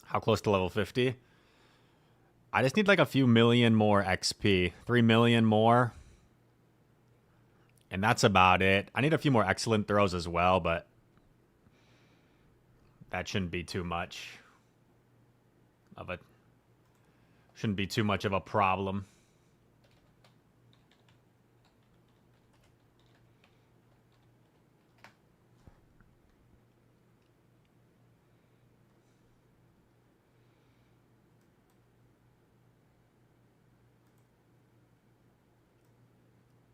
How close to level 50? I just need like a few million more XP. 3 million more. And that's about it. I need a few more excellent throws as well, but that shouldn't be too much of a problem.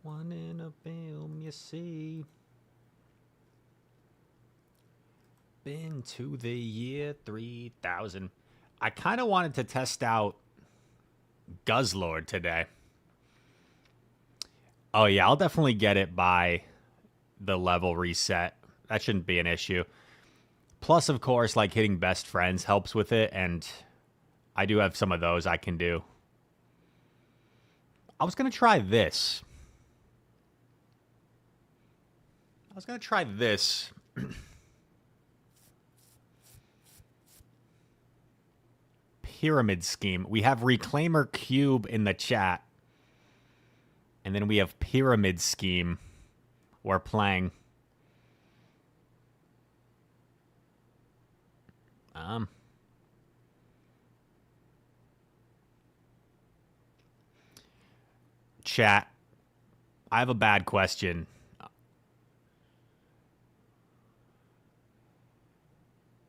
One in a film, you see. Been to the year 3000. I kind of wanted to test out Guzzlord today. Oh, yeah, I'll definitely get it by the level reset. That shouldn't be an issue. Plus, of course, like hitting best friends helps with it, and I do have some of those I can do. I was going to try this. Pyramid scheme. We have Reclaimer Cube in the chat. And then we have Pyramid Scheme we're playing. Chat. I have a bad question.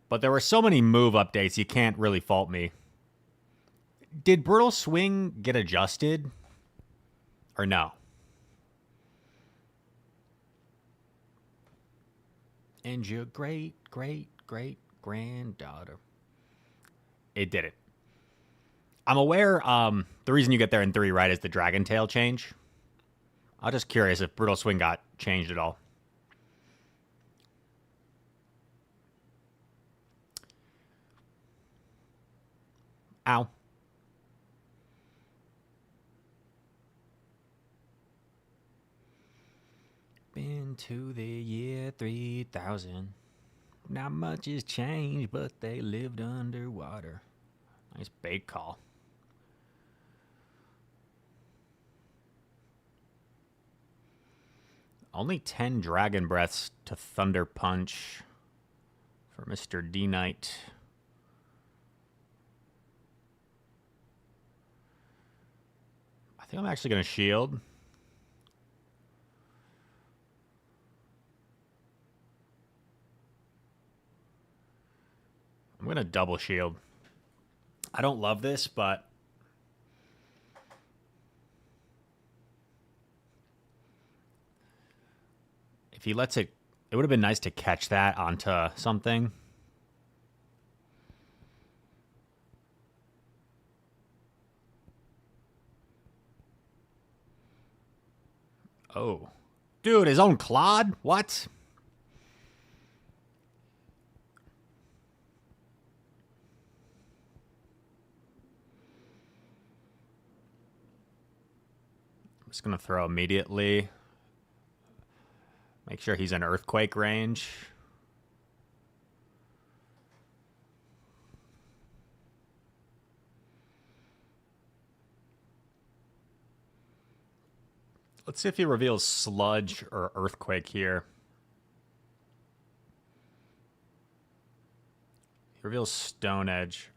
But there were so many move updates, you can't really fault me. Did Brutal Swing get adjusted? Or no? And your great, great, great granddaughter. It did it. I'm aware the reason you get there in 3, right, is the Dragon Tail change. I'm just curious if Brutal Swing got changed at all. Ow. Been to the year 3000. Not much has changed, but they lived underwater. Nice bait call. Only 10 Dragon Breaths to Thunder Punch for Mr. D Knight. I think I'm actually going to shield. I'm going to double shield. I don't love this, but if he lets it, it would have been nice to catch that onto something. Oh. Dude, his own Claude? What? I'm just going to throw immediately. Make sure he's in earthquake range. Let's see if he reveals sludge or earthquake here. He reveals Stone Edge.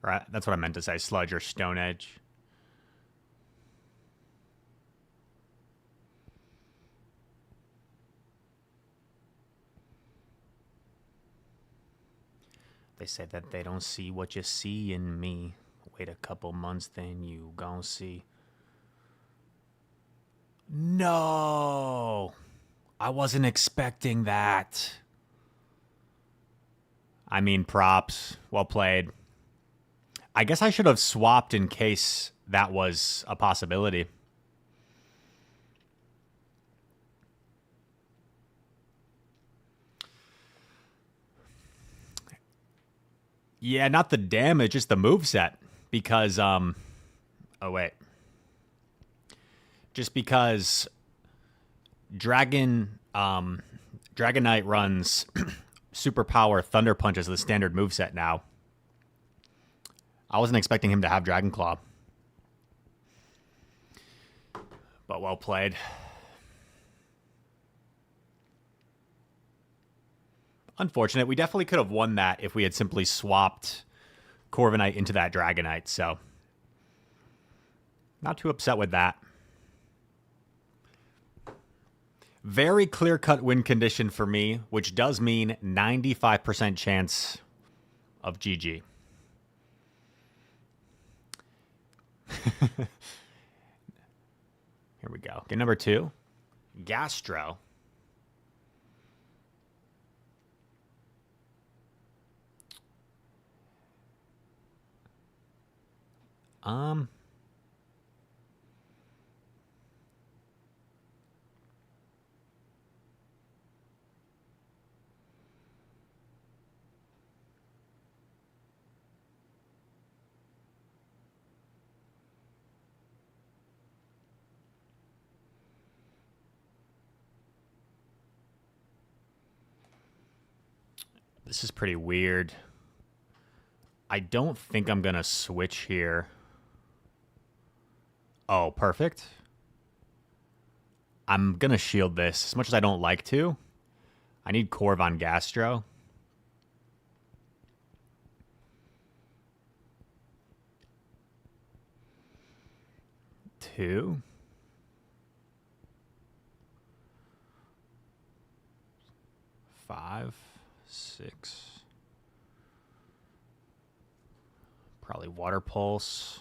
Right, that's what I meant to say. Sludge or Stone Edge. They say that they don't see what you see in me. Wait a couple months, then you gon' see. No! I wasn't expecting that. I mean, props. Well played. I guess I should have swapped in case that was a possibility. Yeah, not the damage, just the moveset. Because, oh wait. Just because Dragonite runs Superpower Thunder Punch as the standard moveset now. I wasn't expecting him to have Dragon Claw. But well played. Unfortunate. We definitely could have won that if we had simply swapped Corviknight into that Dragonite, so not too upset with that. Very clear-cut win condition for me, which does mean 95% chance of GG. Here we go. Game number 2. Gastro. This is pretty weird. I don't think I'm going to switch here. Oh, perfect. I'm going to shield this as much as I don't like to. I need Corv on Gastro. Two. Five. 6. Probably Water Pulse.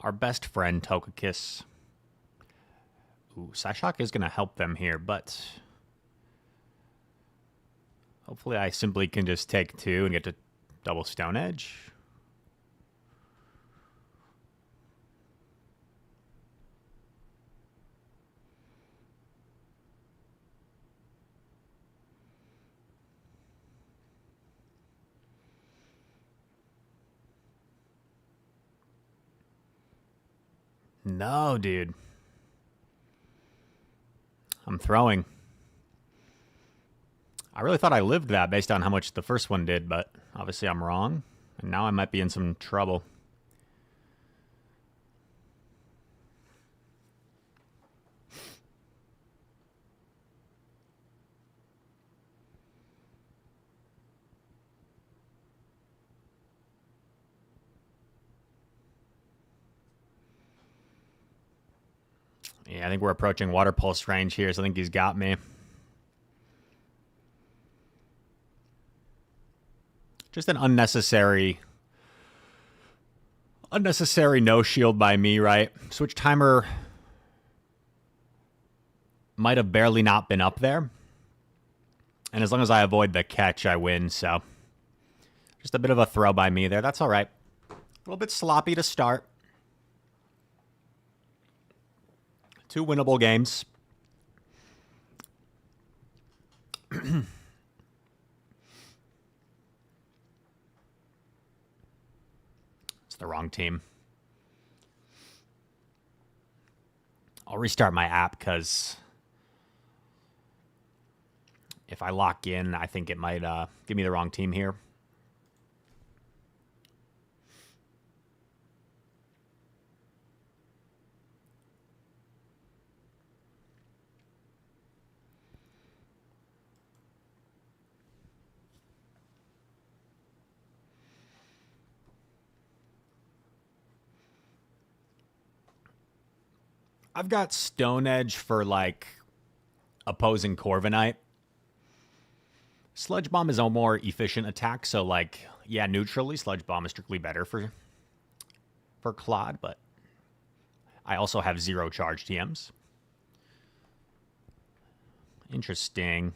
Our best friend, Togekiss. Ooh, Psyshock is going to help them here, but hopefully I simply can just take 2 and get to double Stone Edge. No, dude. I'm throwing. I really thought I lived that based on how much the first one did, but obviously I'm wrong. And now I might be in some trouble. Yeah, I think we're approaching Water Pulse range here, so I think he's got me. Just an unnecessary no shield by me, right? Switch timer might have barely not been up there. And as long as I avoid the catch, I win, so just a bit of a throw by me there. That's all right. A little bit sloppy to start. 2 winnable games. It's the wrong team. I'll restart my app because if I lock in, I think it might give me the wrong team here. I've got Stone Edge for, like, opposing Corviknight. Sludge Bomb is a more efficient attack, so, like, yeah, neutrally, Sludge Bomb is strictly better for Claude, but I also have 0 charge TMs. Interesting.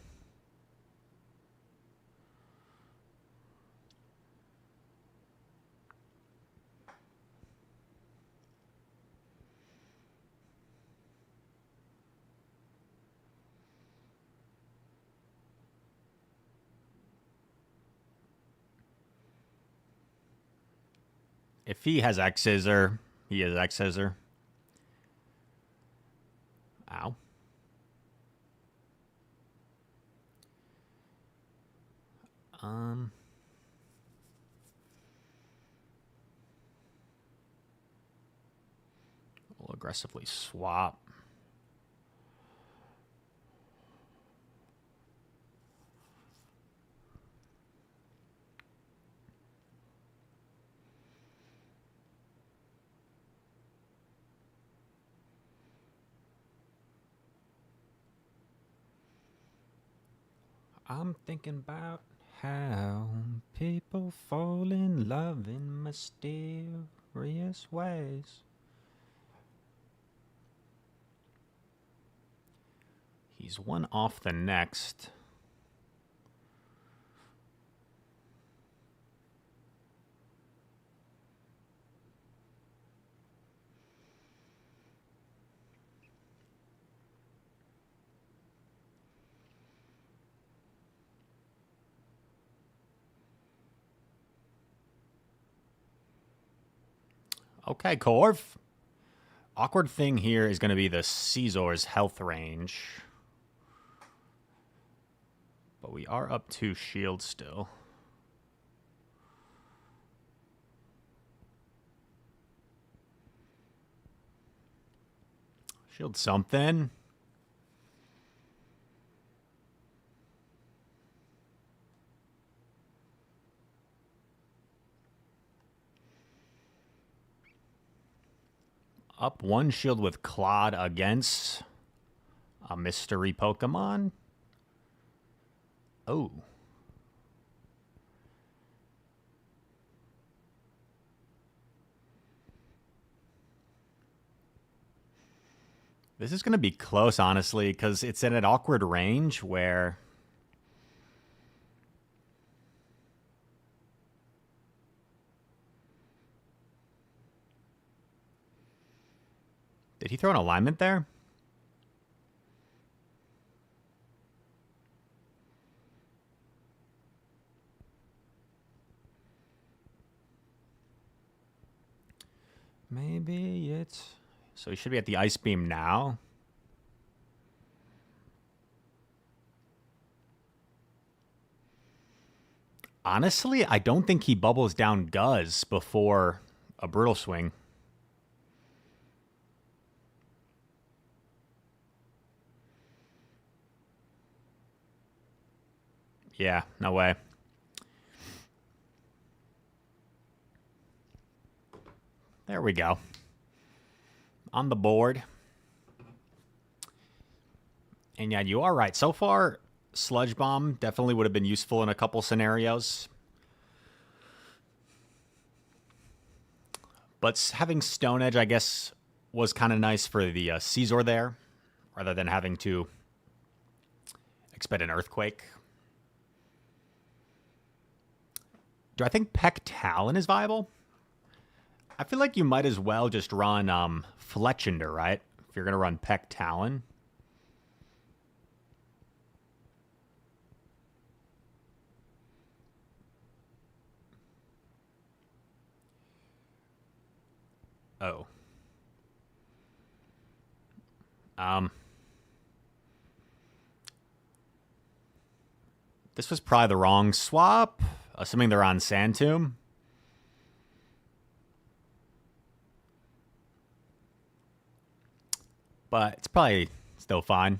If he has X Scissor, he has X Scissor. Ow. We'll aggressively swap. I'm thinking about how people fall in love in mysterious ways. He's one off the next. Okay, Corv. Awkward thing here is going to be the Caesar's health range. But we are up 2 shield still. Shield something. Up 1 shield with Claude against a mystery Pokemon. Oh. This is going to be close, honestly, because it's in an awkward range where... Did he throw an alignment there? Maybe it's... So he should be at the Ice Beam now. Honestly, I don't think he bubbles down Guzz before a Brutal Swing. Yeah, no way. There we go. On the board. And yeah, you are right. So far, Sludge Bomb definitely would have been useful in a couple scenarios. But having Stone Edge, I guess, was kind of nice for the Caesar there, rather than having to expend an Earthquake. Do I think Peck Talon is viable? I feel like you might as well just run Fletchinder, right? If you're going to run Peck Talon. Oh. This was probably the wrong swap, assuming they're on Sand Tomb. But it's probably still fine.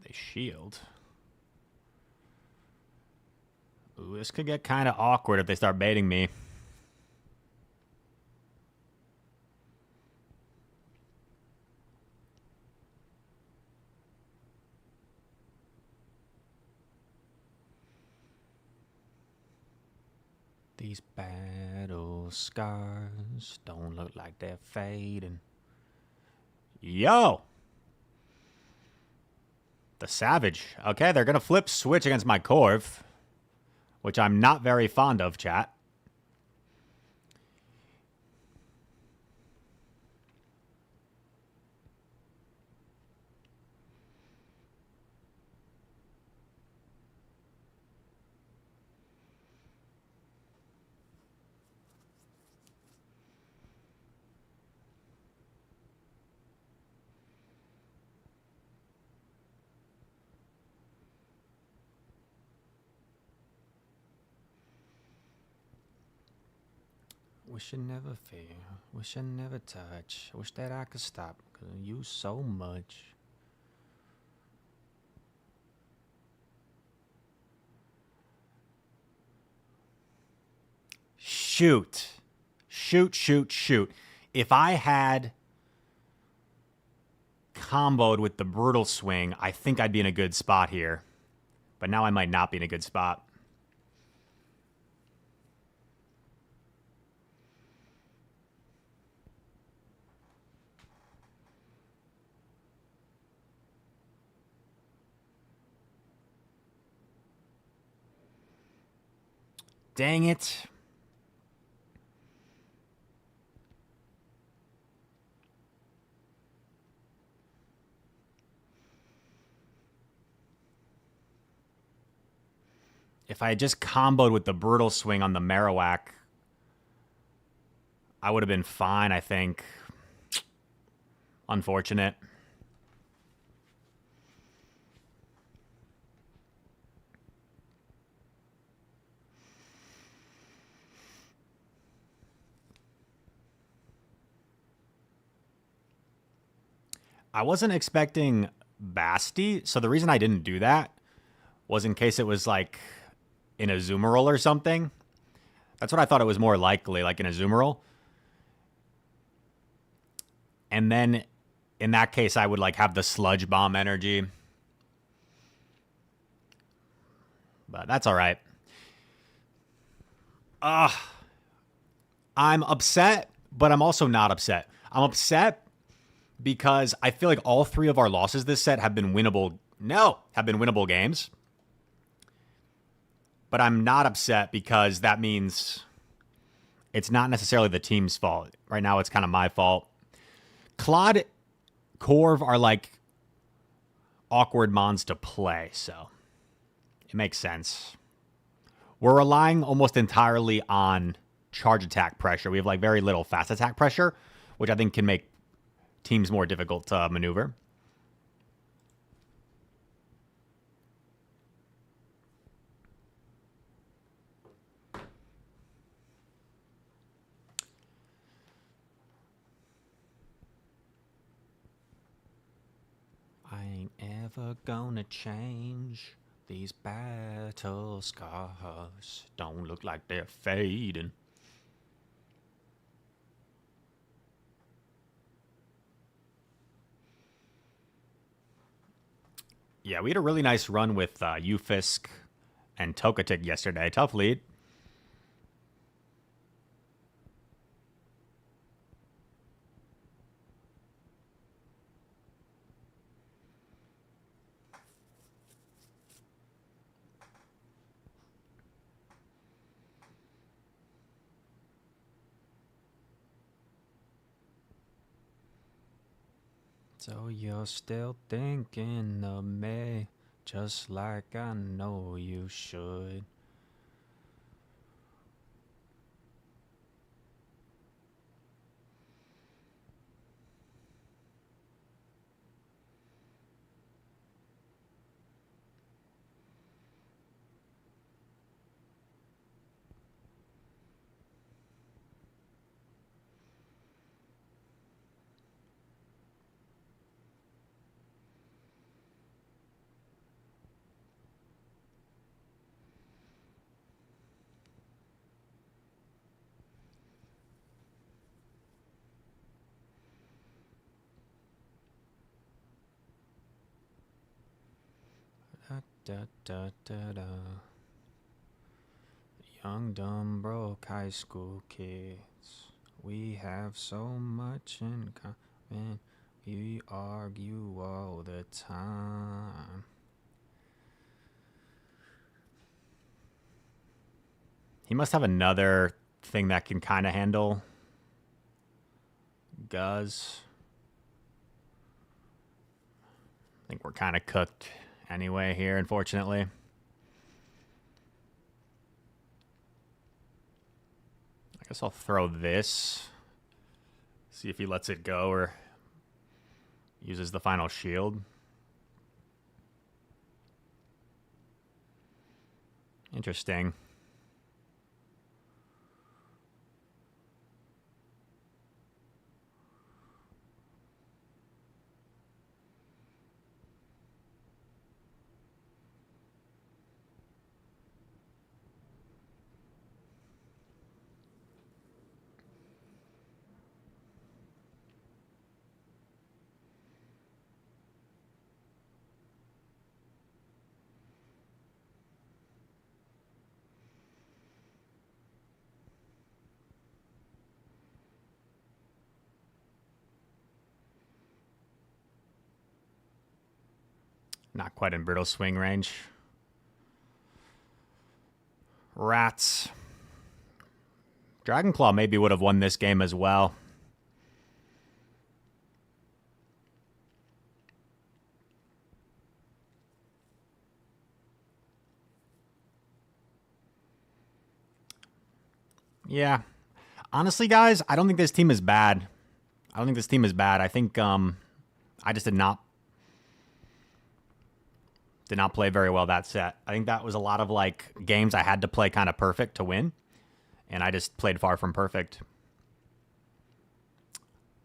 They shield. Ooh, this could get kind of awkward if they start baiting me. These battle scars don't look like they're fading. Yo! The Savage. Okay, they're going to flip switch against my Corv, which I'm not very fond of, chat. Wish I never feel, wish I never touch, wish that I could stop, cause I use so much. Shoot. Shoot, shoot, shoot. If I had comboed with the brutal swing, I think I'd be in a good spot here. But now I might not be in a good spot. Dang it. If I had just comboed with the brutal swing on the Marowak, I would have been fine, I think. Unfortunate. I wasn't expecting Basti, so the reason I didn't do that was in case it was like in a Azumarill or something. That's what I thought it was more likely, like in a Azumarill. And then in that case, I would like have the Sludge Bomb energy. But that's all right. I'm upset, but I'm also not upset. I'm upset because I feel like all three of our losses this set have been winnable. Have been winnable games. But I'm not upset because that means it's not necessarily the team's fault. Right now, it's kind of my fault. Claude, Corv are like awkward mons to play, so it makes sense. We're relying almost entirely on charge attack pressure. We have like very little fast attack pressure, which I think can make teams more difficult to maneuver. I ain't ever gonna change. These battle scars don't look like they're fading. Yeah, we had a really nice run with Ufisk and Tokatik yesterday. Tough lead. So you're still thinking of me, just like I know you should. Da, da, da, da. Young, dumb, broke high school kids. We have so much in common. We argue all the time. He must have another thing that can kind of handle Guz. I think we're kind of cooked anyway here, unfortunately. I guess I'll throw this. See if he lets it go or uses the final shield. Interesting. Not quite in brittle swing range. Rats. Dragonclaw maybe would have won this game as well. Yeah. Honestly, guys, I don't think this team is bad. I think I just did not play very well that set. I think that was a lot of like games I had to play kind of perfect to win, and I just played far from perfect.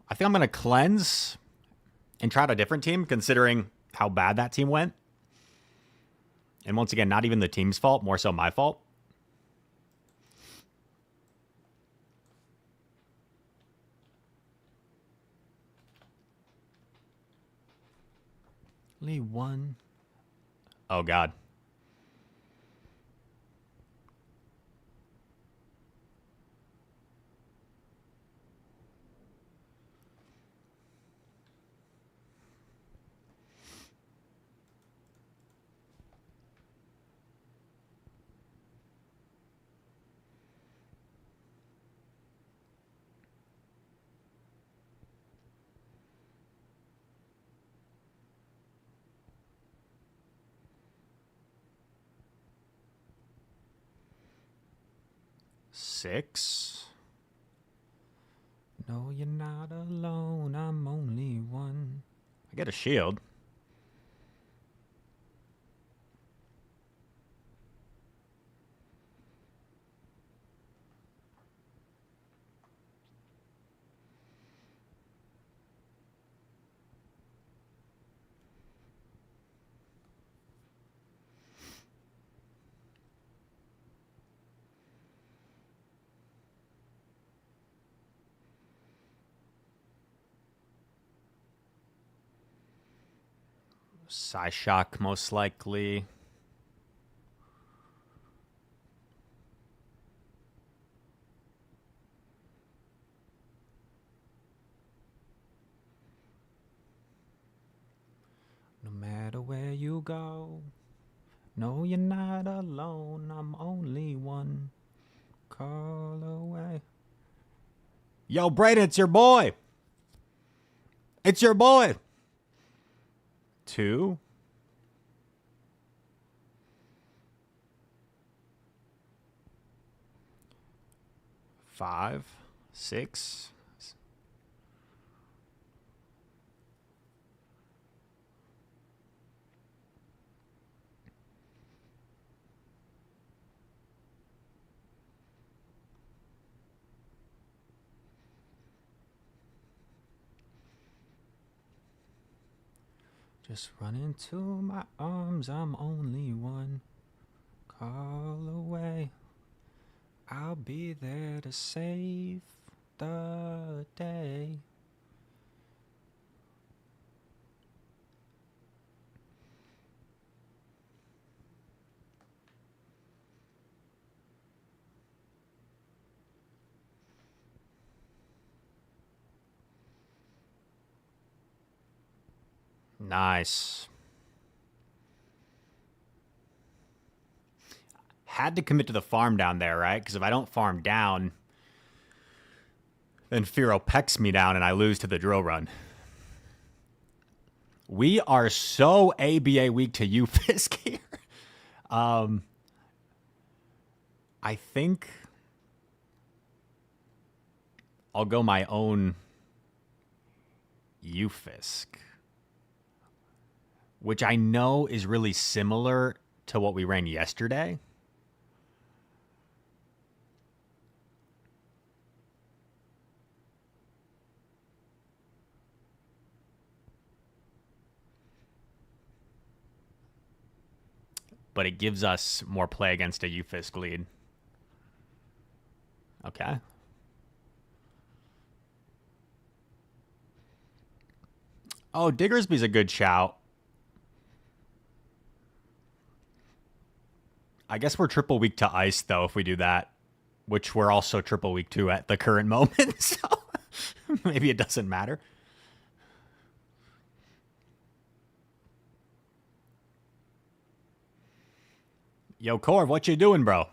I think I'm going to cleanse and try out a different team considering how bad that team went. And once again, not even the team's fault, more so my fault. Only one. Oh, God. Six. No, you're not alone. I'm only one. I get a shield. Psyshock, most likely. No matter where you go, no, you're not alone. I'm only one call away. Yo, Brayden, it's your boy. It's your boy. 2. 5. 6. Just run into my arms, I'm only one call away. I'll be there to save the day. Nice. Had to commit to the farm down there, right? Because if I don't farm down, then Firo pecks me down and I lose to the drill run. We are so ABA weak to you, Fisk, here. I think I'll go my own Ufisk, which I know is really similar to what we ran yesterday. But it gives us more play against a Ufisk lead. Okay. Oh, Diggersby's a good shout. I guess we're triple weak to ice, though, if we do that. Which we're also triple weak to at the current moment, so maybe it doesn't matter. Yo, Corv, what you doing, bro?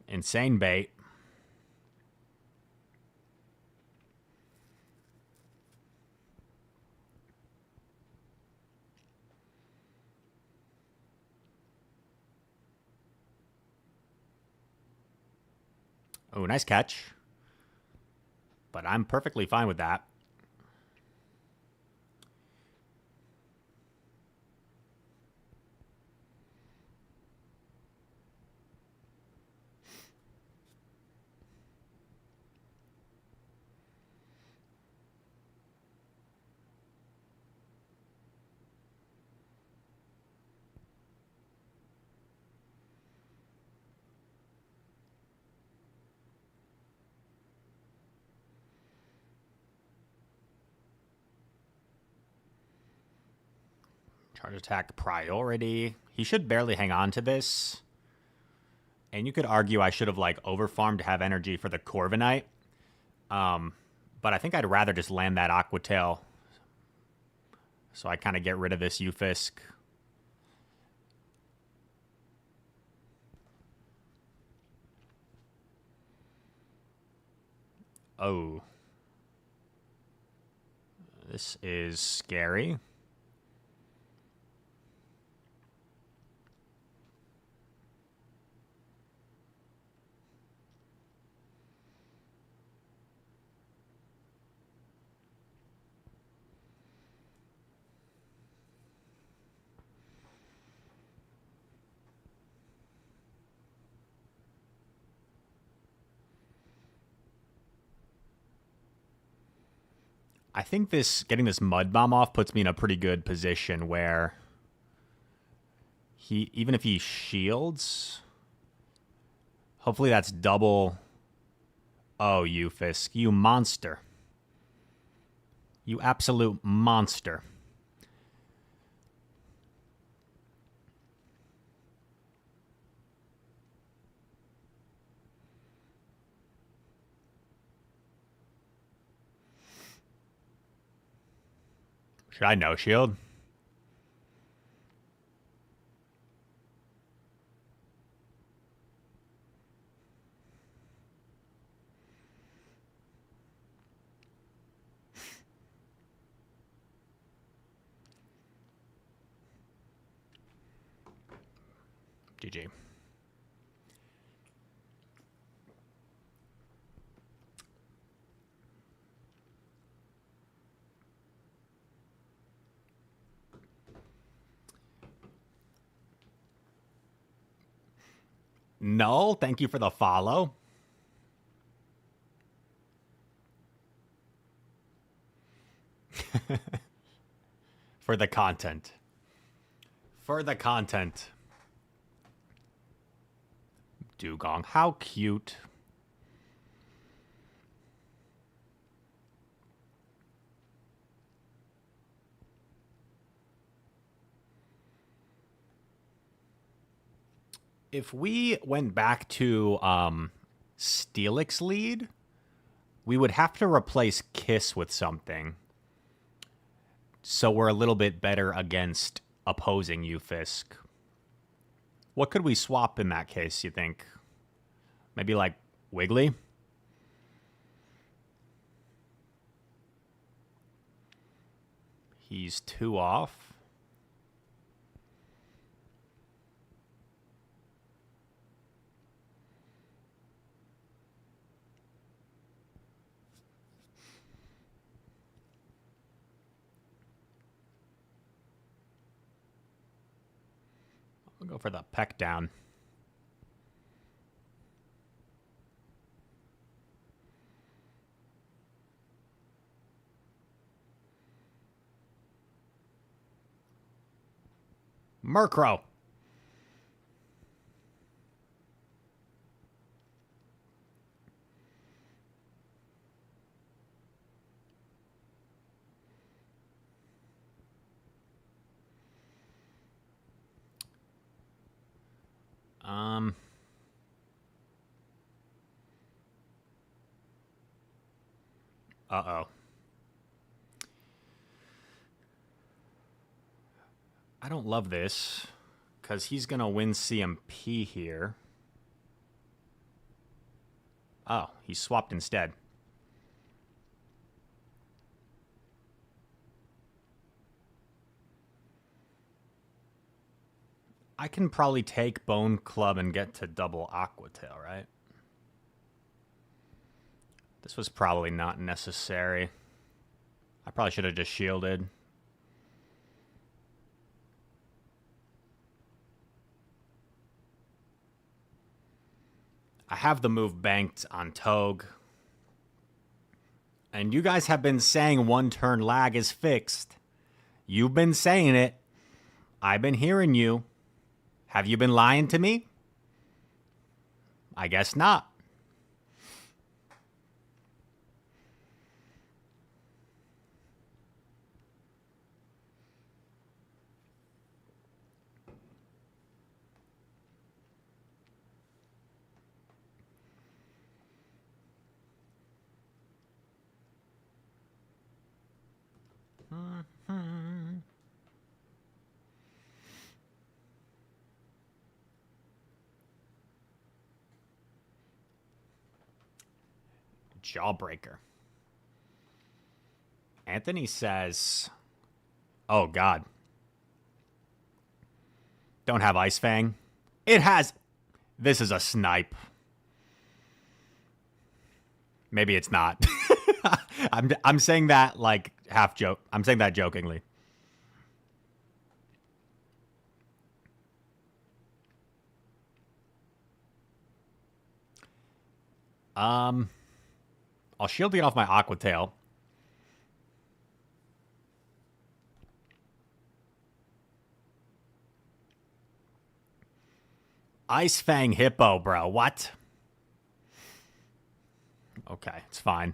Insane bait. Oh, nice catch. But I'm perfectly fine with that. Charge attack priority. He should barely hang on to this. And you could argue I should have like overfarmed to have energy for the Corviknight. But I think I'd rather just land that Aquatail. So I kind of get rid of this Ufisk. Oh. This is scary. I think getting this Mud Bomb off puts me in a pretty good position where even if he shields, hopefully that's double. Oh, Ufisk, you monster. You absolute monster. Should I no shield? GG. No, thank you for the follow. For the content. For the content. Dugong, how cute. If we went back to Steelix lead, we would have to replace Kiss with something. So we're a little bit better against opposing you, Fisk. What could we swap in that case, you think? Maybe like Wiggly? He's 2 off. I'll go for the peck down. Murkrow. Uh-oh. I don't love this, because he's going to win CMP here. Oh, he swapped instead. I can probably take Bone Club and get to double Aqua Tail, right? This was probably not necessary. I probably should have just shielded. I have the move banked on Togue. And you guys have been saying 1 turn lag is fixed. You've been saying it. I've been hearing you. Have you been lying to me? I guess not. Jawbreaker. Anthony says, oh, God. Don't have Ice Fang. It has. This is a snipe. Maybe it's not. I'm saying that like half joke. I'm saying that jokingly. I'll shield it off my Aqua Tail. Ice Fang Hippo, bro. What? Okay, it's fine.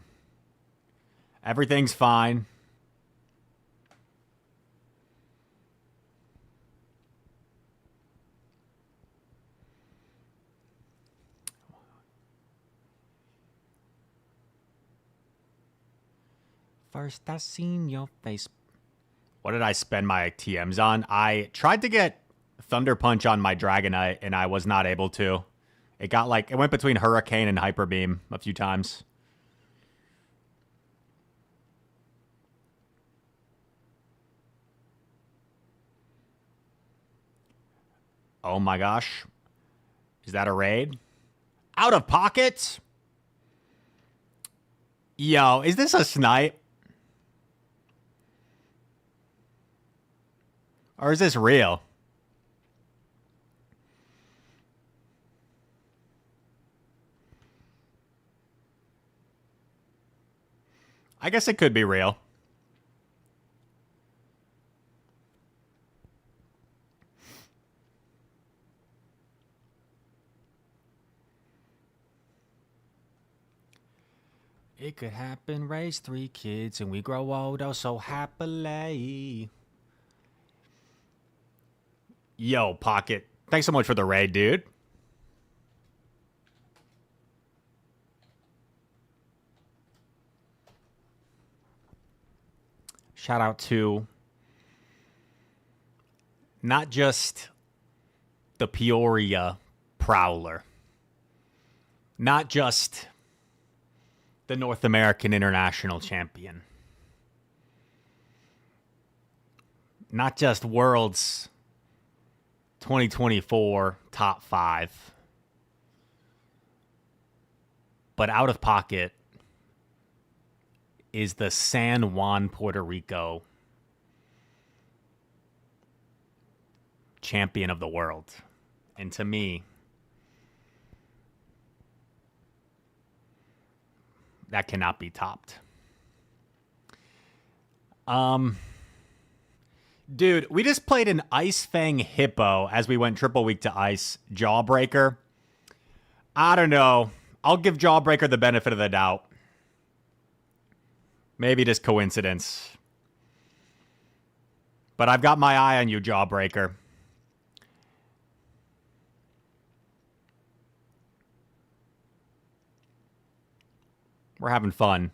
Everything's fine. First I seen your face. What did I spend my TMs on? I tried to get Thunder Punch on my Dragonite, and I was not able to. It got like, it went between Hurricane and Hyper Beam a few times. Oh my gosh. Is that a raid? Out of pocket? Yo, is this a snipe? Or is this real? I guess it could be real. It could happen, raise 3 kids, and we grow old oh so happily. Yo, Pocket. Thanks so much for the raid, dude. Shout out to not just the Peoria Prowler, not just the North American International Champion, not just World's 2024 top 5, but out of pocket is the San Juan, Puerto Rico champion of the world. And to me, that cannot be topped. Dude, we just played an Ice Fang Hippo as we went triple week to ice. Jawbreaker. I don't know. I'll give Jawbreaker the benefit of the doubt. Maybe just coincidence. But I've got my eye on you, Jawbreaker. We're having fun.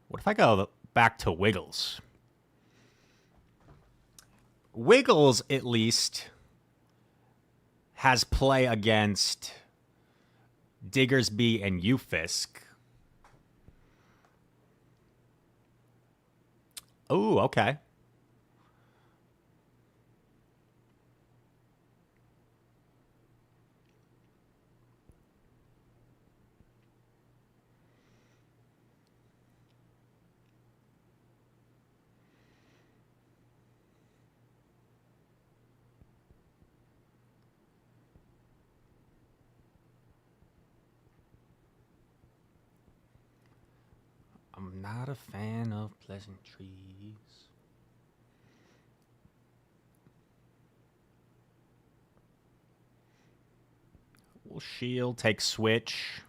What if I go back to Wiggles? Wiggles, at least, has play against Diggersby and Ufisk. Oh, okay. I'm not a fan of pleasantries. We'll shield, take switch.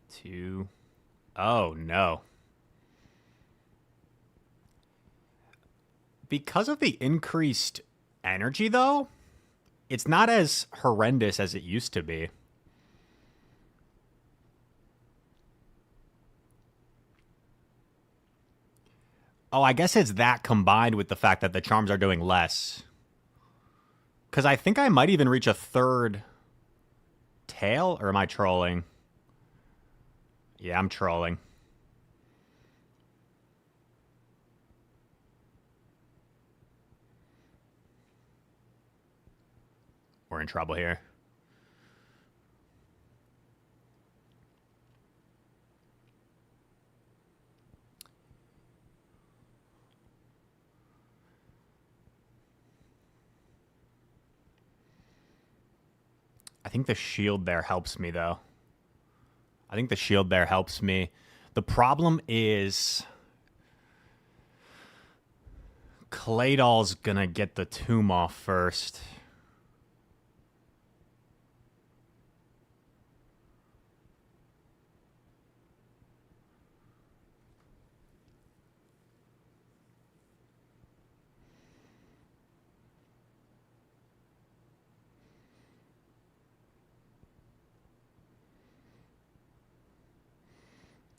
Two. Oh, no. Because of the increased energy, though, it's not as horrendous as it used to be. Oh, I guess it's that combined with the fact that the charms are doing less. Because I think I might even reach a third tail, or am I trolling? Yeah, I'm trolling. We're in trouble here. I think the shield there helps me, though. I think the shield there helps me. The problem is Claydol's gonna get the tomb off first.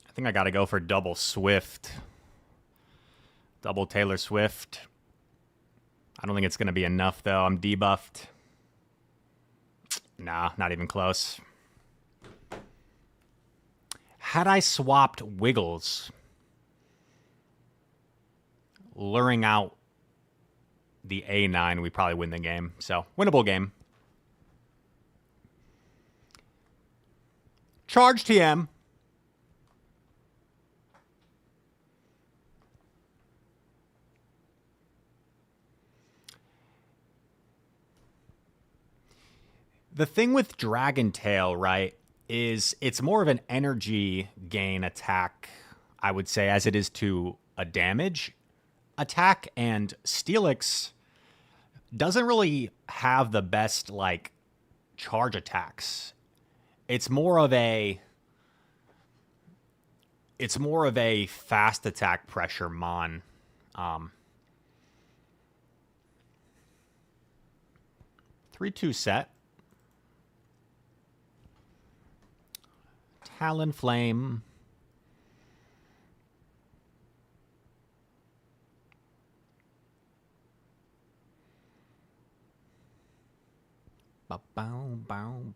I think I got to go for double Swift. Double Taylor Swift. I don't think it's going to be enough, though. I'm debuffed. Nah, not even close. Had I swapped Wiggles, luring out the A9, we probably win the game. So, winnable game. Charge TM. The thing with Dragon Tail, right, is it's more of an energy gain attack, I would say, as it is to a damage attack. And Steelix doesn't really have the best, like, charge attacks. It's more of a It's more of a fast attack pressure mon. 3/2 set. Talonflame. Bow, bow,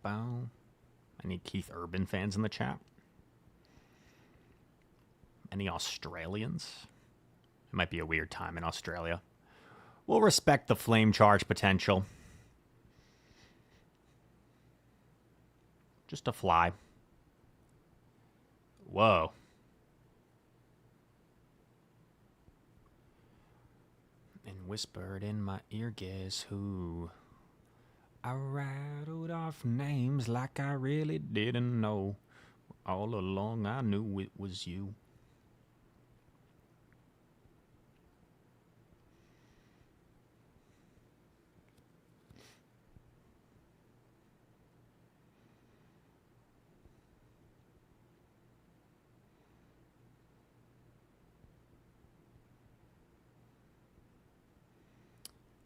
bow. Any Keith Urban fans in the chat? Any Australians? It might be a weird time in Australia. We'll respect the flame charge potential. Just a fly. Whoa. And whispered in my ear, guess who? I rattled off names like I really didn't know. All along I knew it was you.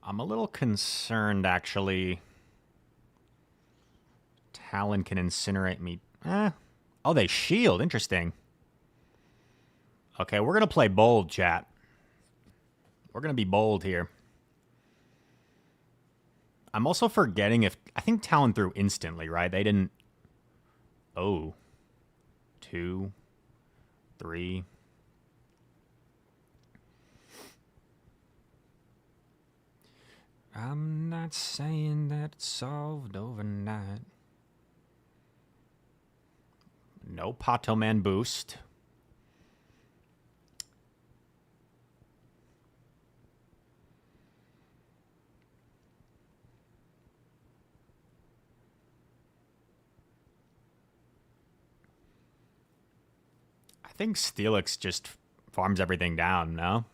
I'm a little concerned, actually. Talon can incinerate me. Oh, they shield. Interesting. Okay, we're going to play bold, chat. We're going to be bold here. I'm also forgetting if... I think Talon threw instantly, right? They didn't... Oh. 2, 3... I'm not saying that it's solved overnight. No Pato Man boost. I think Steelix just farms everything down, no?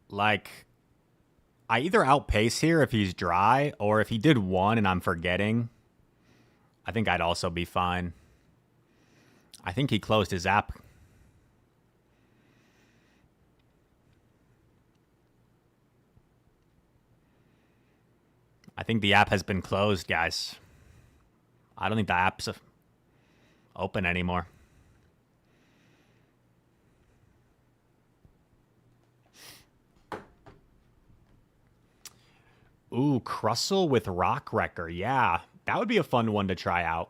Like, I either outpace here if he's dry, or if he did 1 and I'm forgetting, I think I'd also be fine. I think he closed his app. I think the app has been closed, guys. I don't think the app's open anymore. Ooh, Crustle with Rock Wrecker. Yeah, that would be a fun one to try out.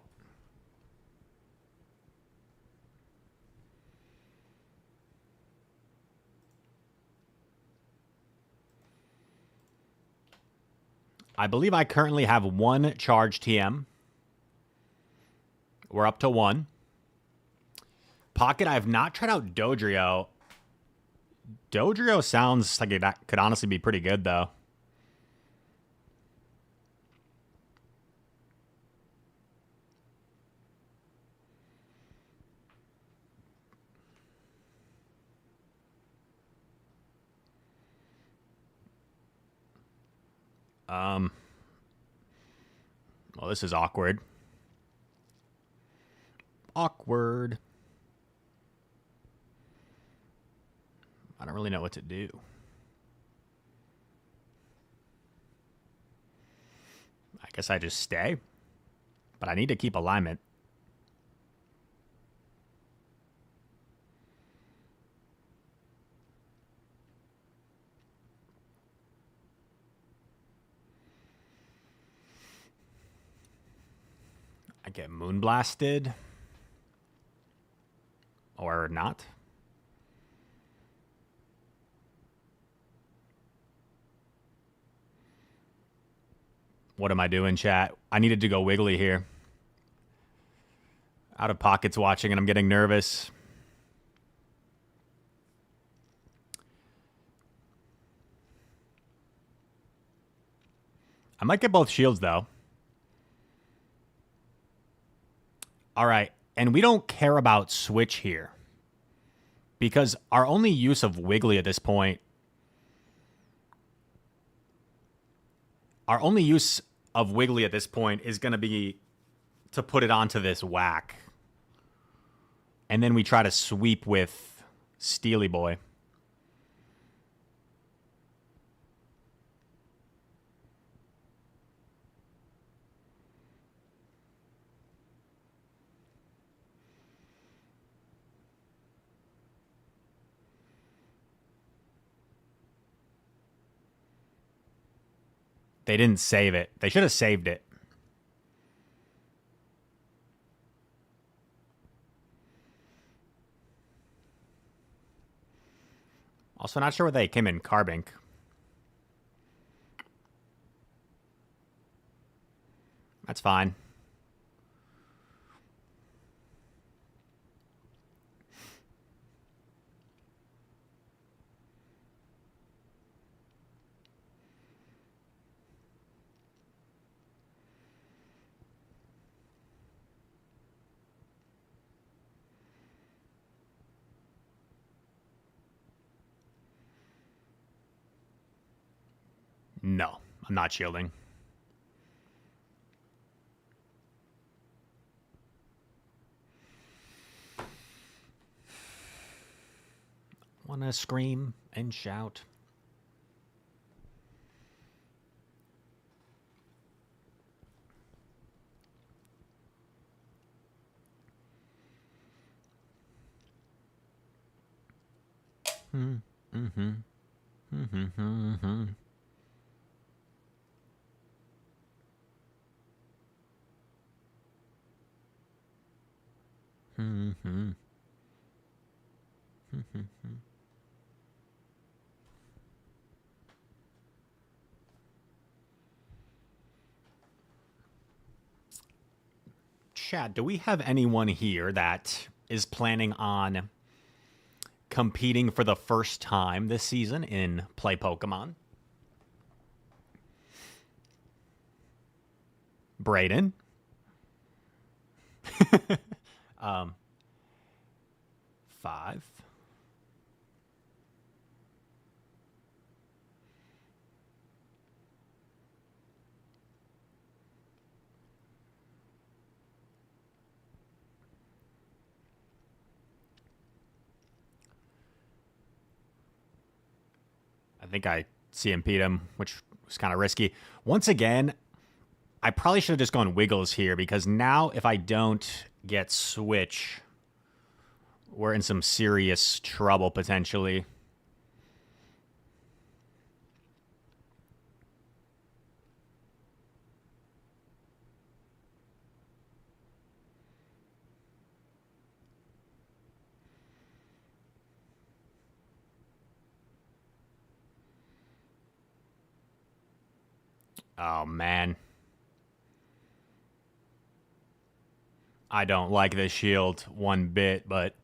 I believe I currently have 1 charge TM. We're up to 1. Pocket, I have not tried out Dodrio. Dodrio sounds like it could honestly be pretty good, though. Well, this is awkward. Awkward. I don't really know what to do. I guess I just stay. But I need to keep alignment. I get Moonblasted. Or not. What am I doing, chat? I needed to go Wiggly here. Out of Pocket's watching and I'm getting nervous. I might get both shields, though. All right. And we don't care about switch here. Because our only use of Wiggly at this point... Our only use of Wiggly at this point is going to be to put it onto this whack. And then we try to sweep with Steely Boy. They didn't save it. They should have saved it. Also, not sure where they came in Carbink. That's fine. No, I'm not shielding. Wanna scream and shout. Chad, do we have anyone here that is planning on competing for the first time this season in Play Pokemon? Brayden? 5. I think I CMP'd him, which was kind of risky. Once again, I probably should have just gone Wiggles here, because now if I don't get Switch, we're in some serious trouble potentially. Oh, man. I don't like this shield one bit, but...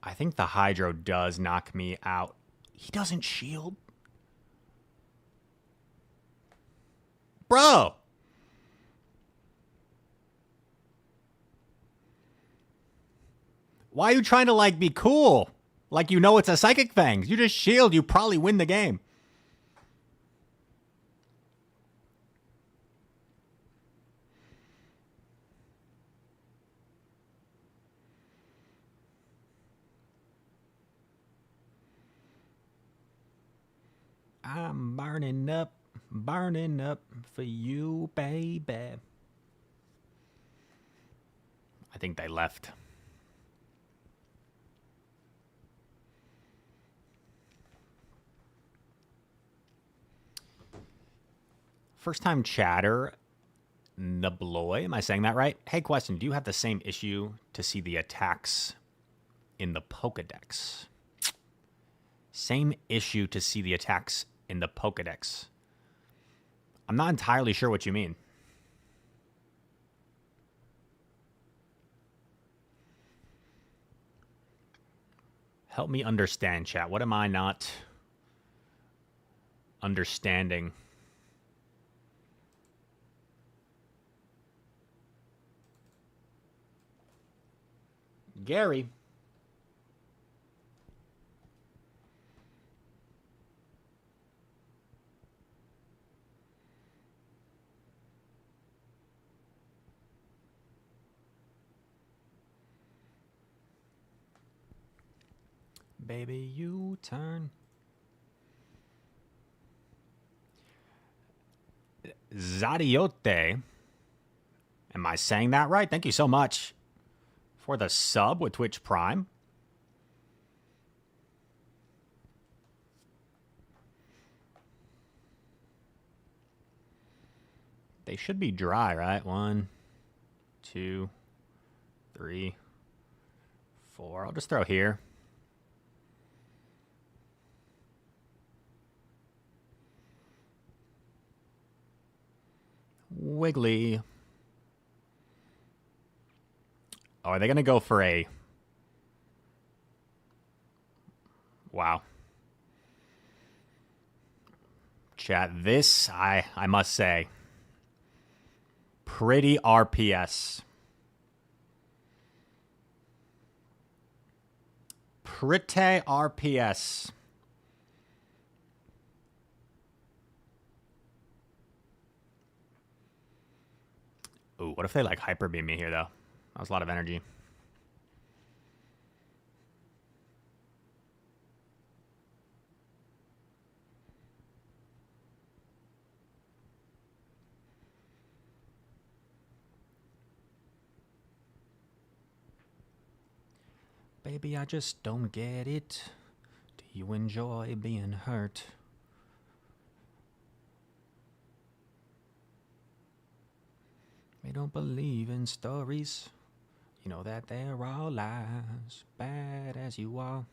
I think the Hydro does knock me out. He doesn't shield? Bro! Why are you trying to, like, be cool? Like, you know it's a Psychic Fangs. You just shield, you probably win the game. I'm burning up for you, baby. I think they left. First time chatter, Nabloy. Am I saying that right? Hey, question. Do you have the same issue to see the attacks in the Pokedex? Same issue to see the attacks in the Pokedex. I'm not entirely sure what you mean. Help me understand, chat. What am I not understanding? Gary. Baby, you turn. Zadiote. Am I saying that right? Thank you so much for the sub with Twitch Prime. They should be dry, right? 1, 2, 3, 4. I'll just throw here. Wiggly. Oh, are they going to go for a... Wow. Chat, this, I must say, pretty RPS. Pretty RPS. Ooh, what if they like hyper beam me here though? That was a lot of energy. Baby, I just don't get it. Do you enjoy being hurt? We don't believe in stories. You know that they're all lies, bad as you are.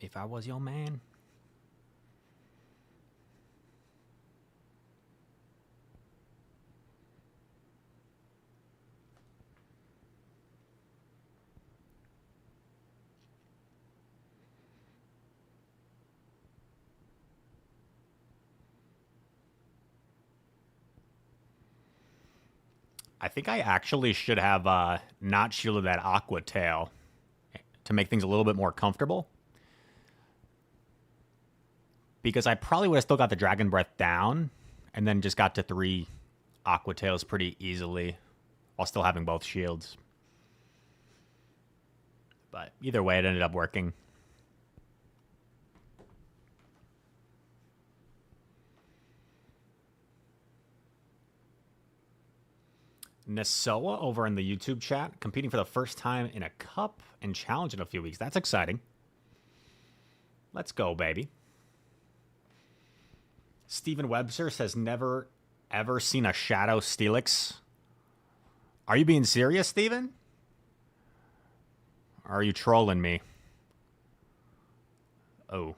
If I was your man. I think I actually should have not shielded that Aqua Tail to make things a little bit more comfortable. Because I probably would have still got the Dragon Breath down and then just got to 3 Aqua Tails pretty easily while still having both shields. But either way, it ended up working. Nesoa over in the YouTube chat, competing for the first time in a cup and challenge in a few weeks. That's exciting. Let's go, baby. Steven Webster says never, ever seen a Shadow Steelix. Are you being serious, Steven? Or are you trolling me? Oh.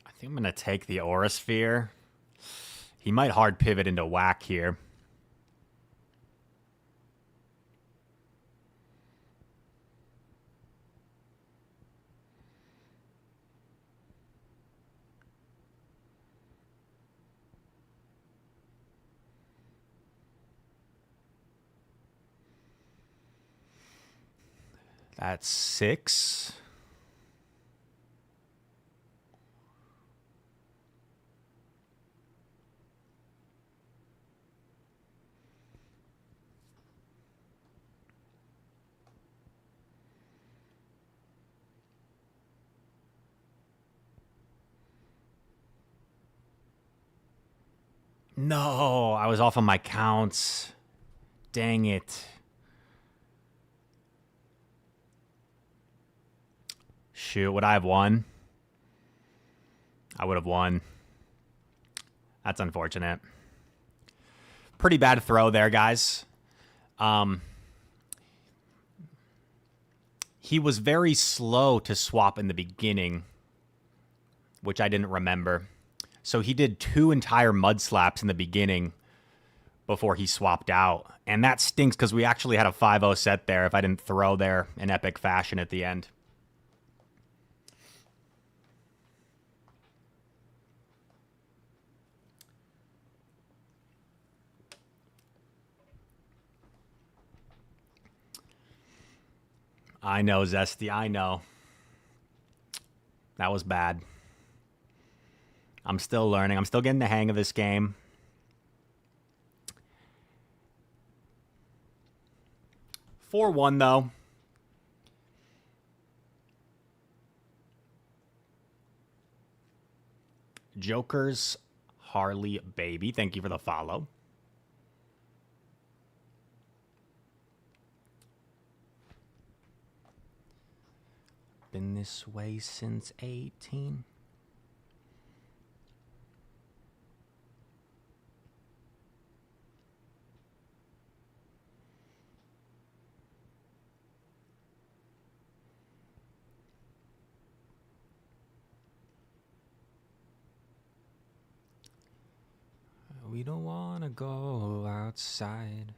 I think I'm going to take the Aura Sphere. He might hard pivot into whack here. That's 6. No, I was off on my counts. Dang it. Shoot, would I have won? I would have won. That's unfortunate. Pretty bad throw there, guys. He was very slow to swap in the beginning, which I didn't remember. So he did 2 entire mud slaps in the beginning before he swapped out. And that stinks because we actually had a 5-0 set there if I didn't throw there in epic fashion at the end. I know, Zesty. I know. That was bad. I'm still learning. I'm still getting the hang of this game. (4-1) though. Joker's Harley Baby. Thank you for the follow. Been this way since 18. We don't want to go outside.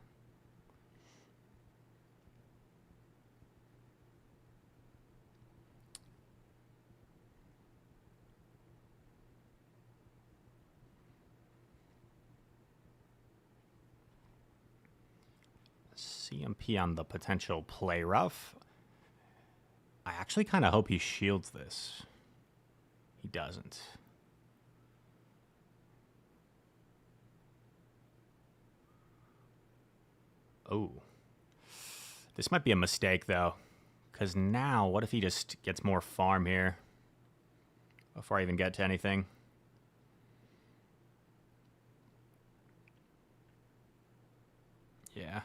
CMP on the potential play rough. I actually kind of hope he shields this. He doesn't. Oh. This might be a mistake, though. Because now, what if he just gets more farm here? Before I even get to anything. Yeah.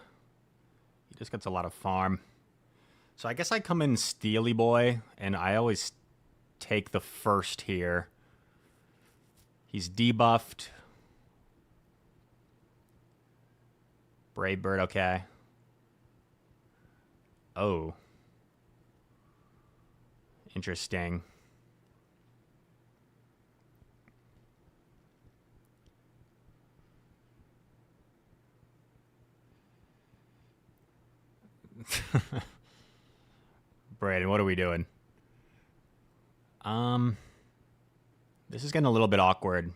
He just gets a lot of farm. So I guess I come in Steely Boy, and I always take the first here. He's debuffed. Brave Bird, okay. Oh. Interesting. Brayden, what are we doing? This is getting a little bit awkward.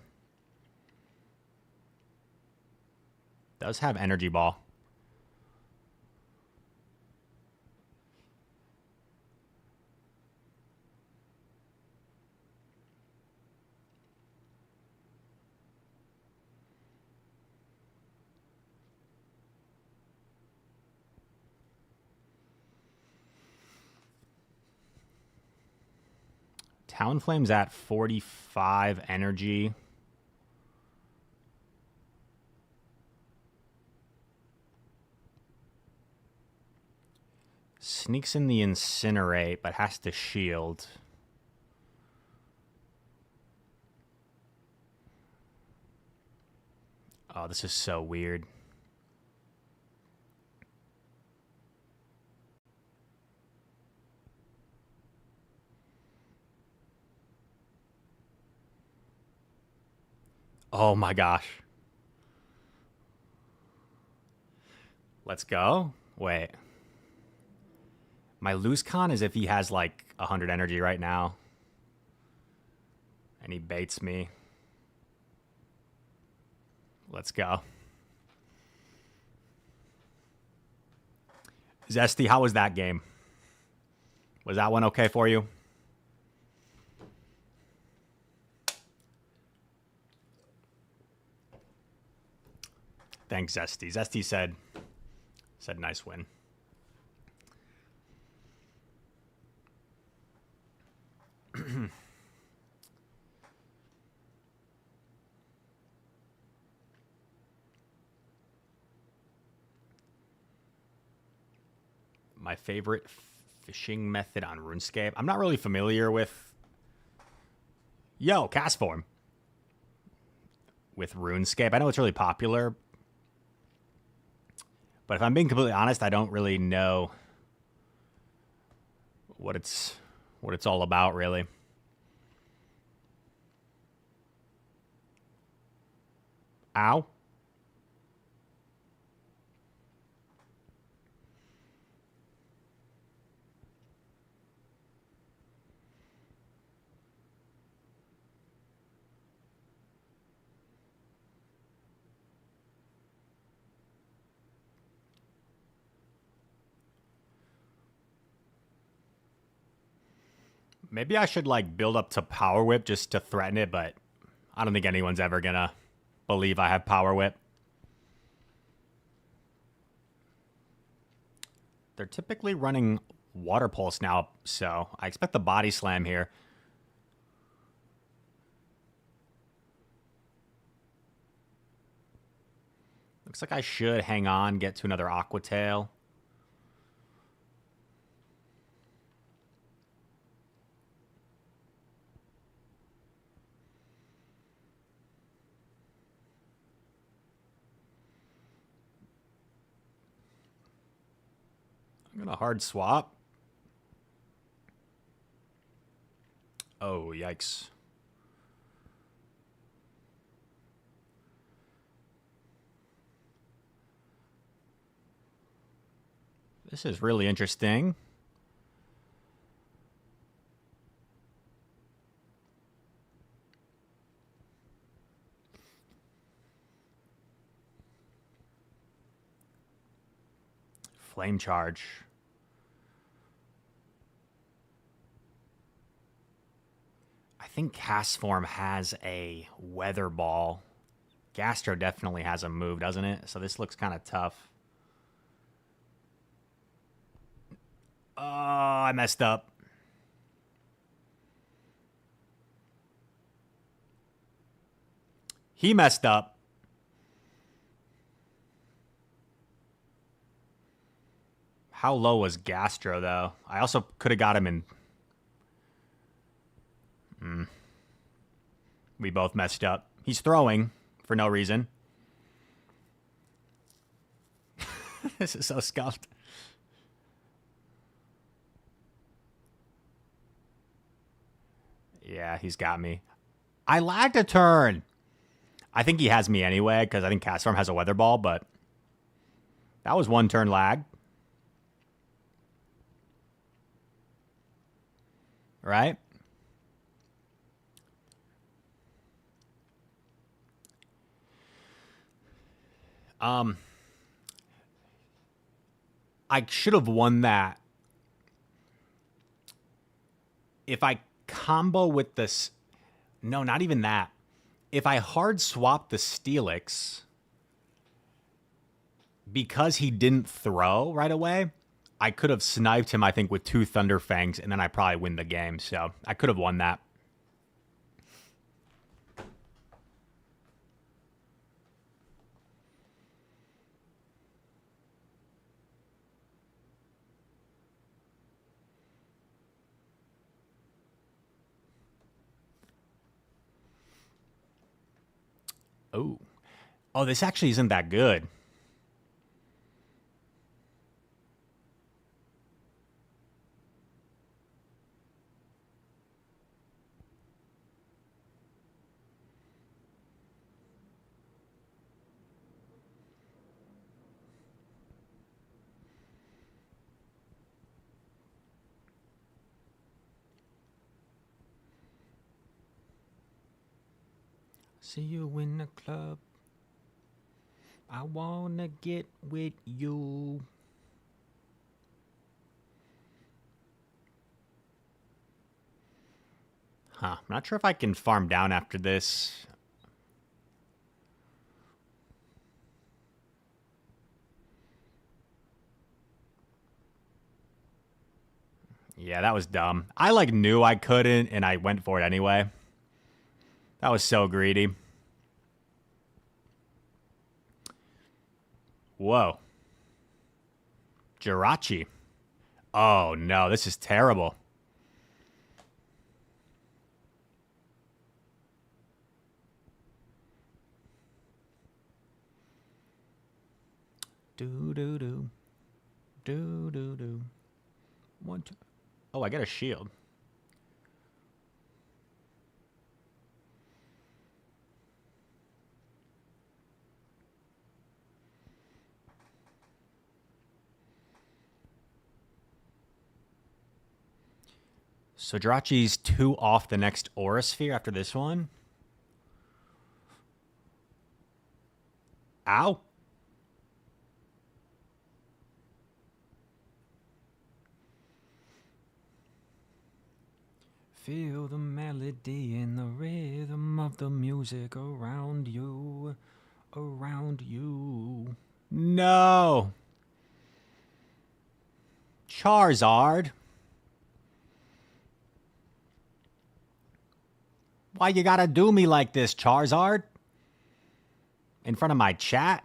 Does have energy ball. Talonflame's at 45 energy. Sneaks in the Incinerate, but has to shield. Oh, this is so weird. Oh my gosh. Let's go. Wait. My loose con is if he has like 100 energy right now. And he baits me. Let's go. Zesty, how was that game? Was that one okay for you? Thanks, Zesty. Zesty said nice win. My favorite fishing method on RuneScape. I'm not really familiar with... Yo, cast form. With RuneScape. I know it's really popular. But if I'm being completely honest, I don't really know what it's all about, really. Ow. Maybe I should, like, build up to Power Whip just to threaten it, but I don't think anyone's ever gonna believe I have Power Whip. They're typically running Water Pulse now, so I expect the Body Slam here. Looks like I should hang on, get to another Aqua Tail. I'm gonna hard swap. Oh, yikes. This is really interesting. Flame Charge. I think Castform has a Weather Ball. Gastro definitely has a move, doesn't it? So this looks kind of tough. Oh, I messed up. He messed up. How low was Gastro, though? I also could have got him in... We both messed up. He's throwing for no reason. This is so scuffed. Yeah, he's got me. I lagged a turn. I think he has me anyway, because I think Castform has a Weather Ball, but that was one turn lag. Right? I should have won that if I combo with this. No, not even that. If I hard swap the Steelix, because he didn't throw right away, I could have sniped him, I think, with 2 Thunder Fangs, and then I probably win the game. So I could have won that. Oh. Oh, this actually isn't that good. See you in the club. I wanna get with you. Huh. I'm not sure if I can farm down after this. Yeah, that was dumb. I like knew I couldn't, and I went for it anyway. That was so greedy. Whoa. Jirachi. Oh, no. This is terrible. Do-do-do. Do-do-do. 1, 2. Oh, I got a shield. So Jirachi's 2 off the next Aura Sphere after this one. Ow. Feel the melody and the rhythm of the music around you. Around you. No. Charizard. Why you gotta do me like this, Charizard? In front of my chat?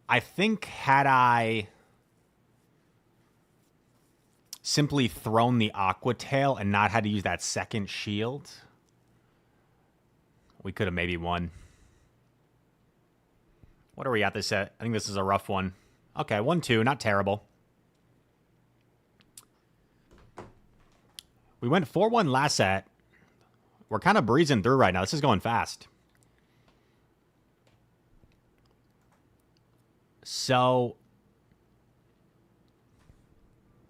I think had I simply thrown the Aqua Tail and not had to use that second shield, we could have maybe won. What are we at this set? I think this is a rough one. Okay, 1-2, not terrible. We went 4-1 last set. We're kind of breezing through right now. This is going fast. So,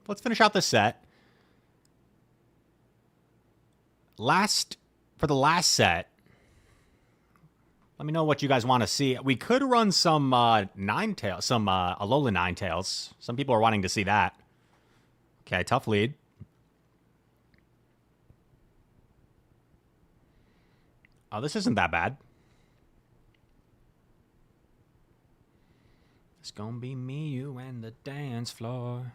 let's finish out this set. For the last set, let me know what you guys want to see. We could run some Alola Ninetales. Some people are wanting to see that. Okay, tough lead. Oh, this isn't that bad. It's gonna be me, you, and the dance floor.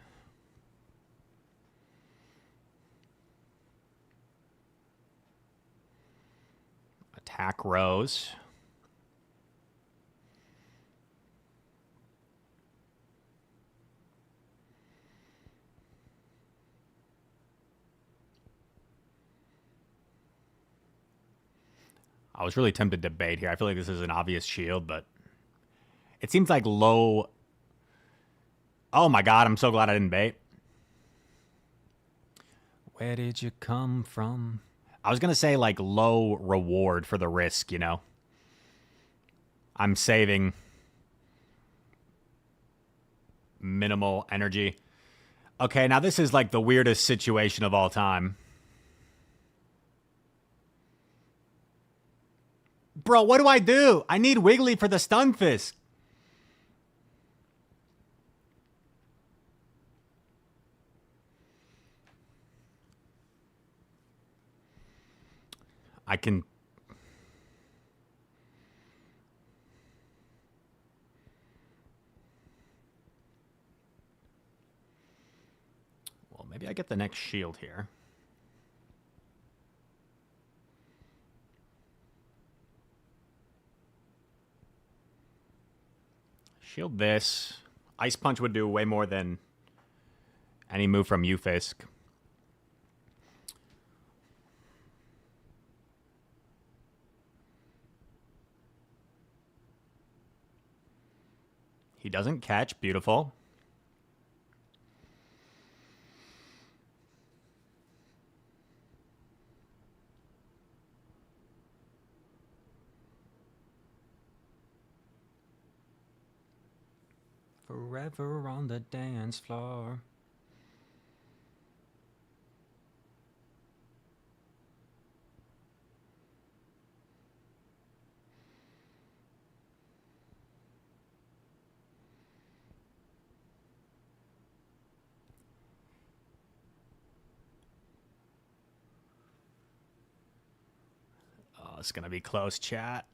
Attack Rose. I was really tempted to bait here. I feel like this is an obvious shield, but it seems like low. Oh my god, I'm so glad I didn't bait. Where did you come from? I was going to say like low reward for the risk, you know. I'm saving minimal energy. Okay, now this is like the weirdest situation of all time. Bro, what do I do? I need Wiggly for the Stunfisk. I can... Well, maybe I get the next shield here. Shield this. Ice Punch would do way more than any move from Eufisk. He doesn't catch. Beautiful. Forever on the dance floor. Oh, it's going to be close, chat.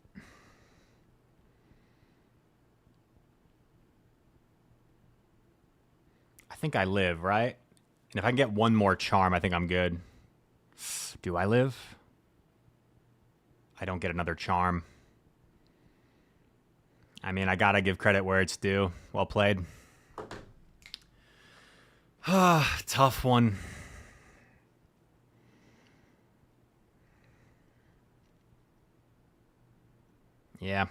I think I live, right? And if I can get one more charm, I think I'm good. Do I live? I don't get another charm. I mean, I gotta give credit where it's due. Well played. Tough one. Yeah.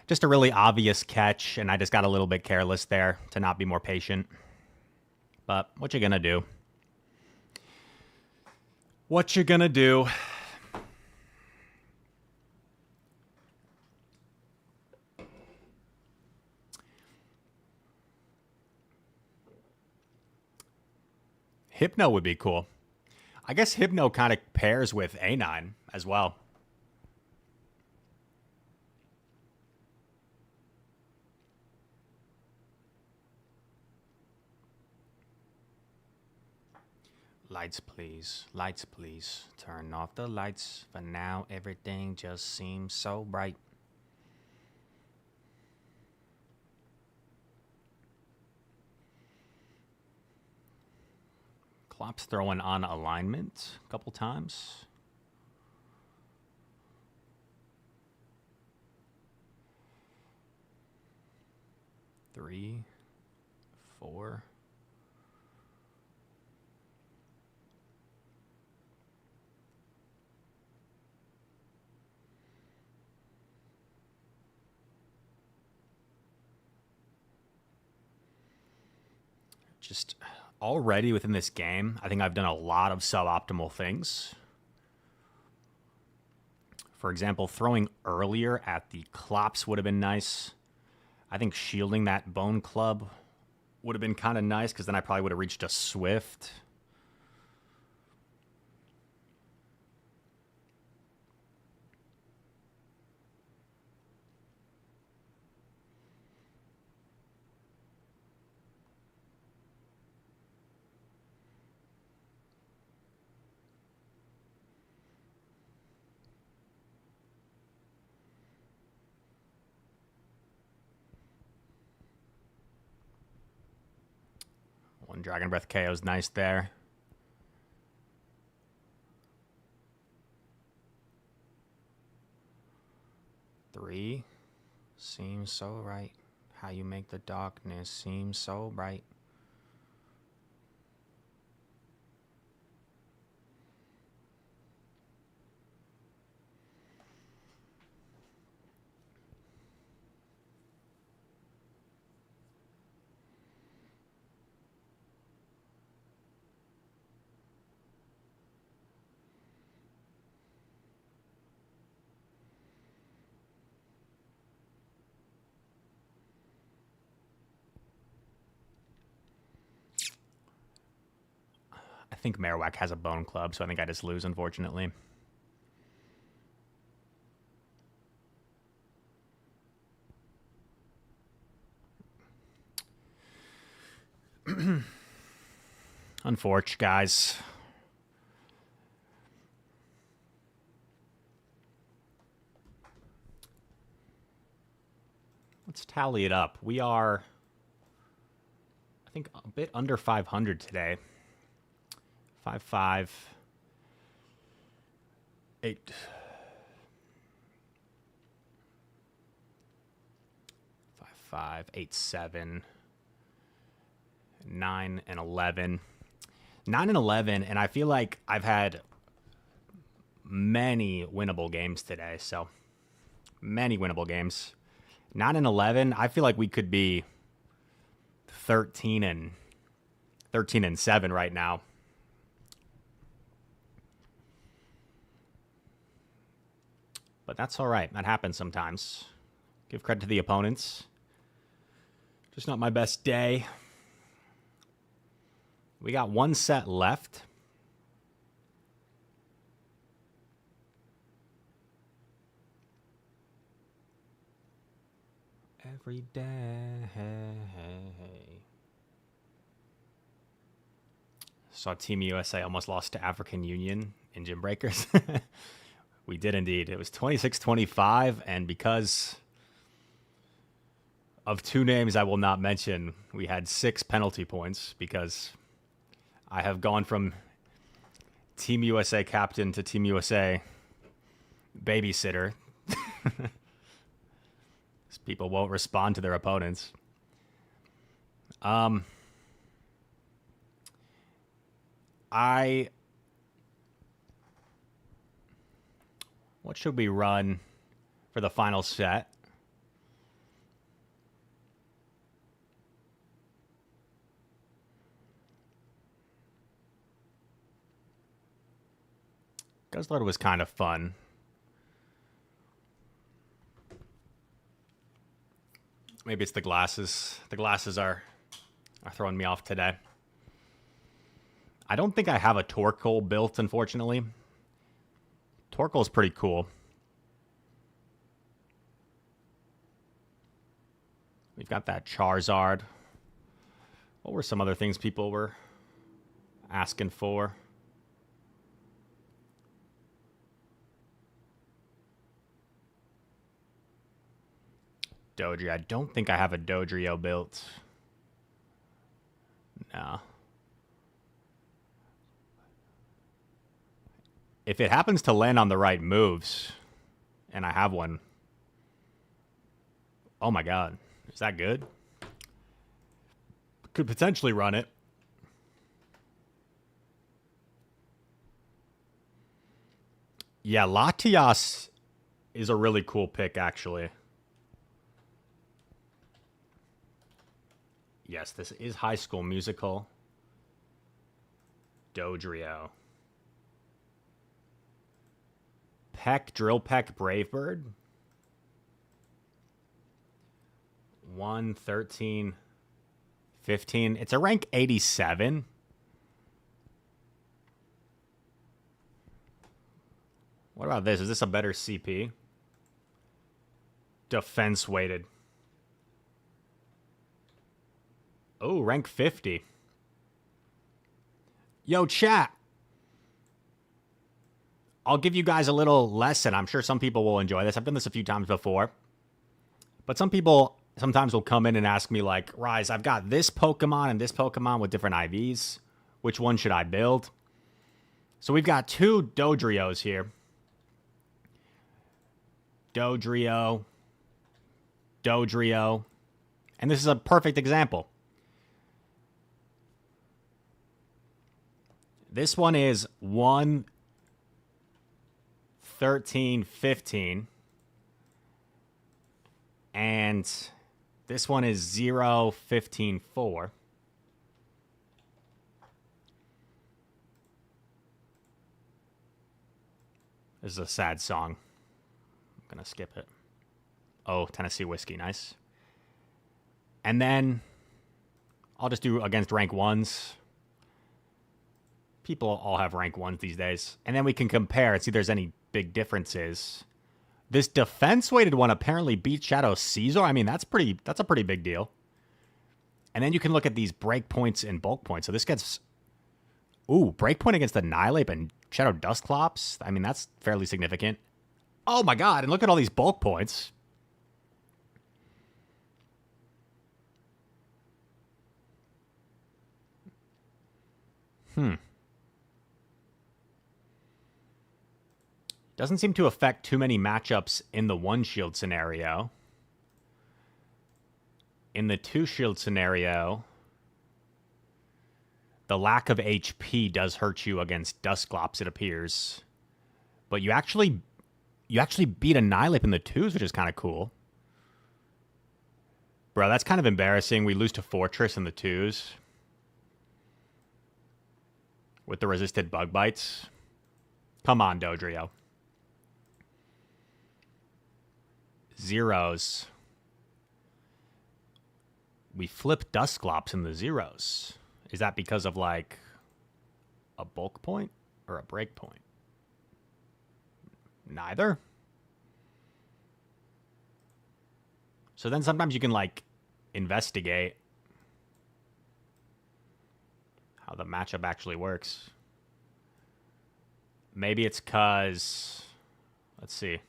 Just a really obvious catch, and I just got a little bit careless there to not be more patient. But what you gonna do? What you gonna do? Hypno would be cool. I guess Hypno kind of pairs with A9 as well. Lights, please. Lights, please. Turn off the lights. For now, everything just seems so bright. Klopp's throwing on alignment a couple times. Three, four. Just already within this game, I think I've done a lot of suboptimal things. For example, throwing earlier at the Klops would have been nice. I think shielding that Bone Club would have been kind of nice, because then I probably would have reached a Swift. One Dragon Breath KO is nice there. Three. Seems so right. How you make the darkness seem so bright. I think Marowak has a Bone Club, so I think I just lose, unfortunately. Unfortunate, guys. Let's tally it up. We are, I think, a bit under 500 today. 5-5. 8. 5-5. 8-7. 9 and 11. 9 and 11, and I feel like I've had many winnable games today. So many winnable games. 9 and 11. I feel like we could be 13 and 7 right now. But that's all right. That happens sometimes. Give credit to the opponents. Just not my best day. We got one set left. Every day. Saw Team USA almost lost to African Union in Gym Breakers. We did indeed. It was 26-25, and because of two names I will not mention, we had 6 penalty points because I have gone from Team USA captain to Team USA babysitter. People won't respond to their opponents. What should we run for the final set? Guzzlord was kind of fun. Maybe it's the glasses. The glasses are throwing me off today. I don't think I have a Torkoal built, unfortunately. Torkoal's pretty cool. We've got that Charizard. What were some other things people were asking for? Dodrio. I don't think I have a Dodrio built. No. If it happens to land on the right moves, and I have one, oh my god, is that good? Could potentially run it. Yeah, Latias is a really cool pick, actually. Yes, this is High School Musical. Dodrio. Peck, Drill Peck, Brave Bird. 1, 13, 15. It's a rank 87. What about this? Is this a better CP? Defense weighted. Oh, rank 50. Yo, chat. I'll give you guys a little lesson. I'm sure some people will enjoy this. I've done this a few times before. But some people sometimes will come in and ask me, like, Rise, I've got this Pokemon and this Pokemon with different IVs. Which one should I build? So we've got 2 Dodrios here. Dodrio. Dodrio. And this is a perfect example. This one is 1, 13, 15. And this one is 0, 15, 4. This is a sad song. I'm going to skip it. Oh, Tennessee Whiskey. Nice. And then I'll just do against rank 1s. People all have rank 1s these days. And then we can compare and see if there's any big differences. This defense-weighted one apparently beats Shadow Caesar. I mean, that's a pretty big deal. And then you can look at these break points and bulk points. So this gets... Ooh, break point against the Nihilape and Shadow Dusclops. I mean, that's fairly significant. Oh my god, and look at all these bulk points. Doesn't seem to affect too many matchups in the 1-shield scenario. In the 2-shield scenario, the lack of HP does hurt you against Dusclops, it appears. But you actually beat a Nihilape in the 2s, which is kind of cool. Bro, that's kind of embarrassing. We lose to Fortress in the 2s. With the resisted bug bites. Come on, Dodrio. 0s. We flip Dusclops in the 0s. Is that because of, like, a bulk point or a break point? Neither. So then sometimes you can, like, investigate how the matchup actually works. Maybe it's because... Let's see.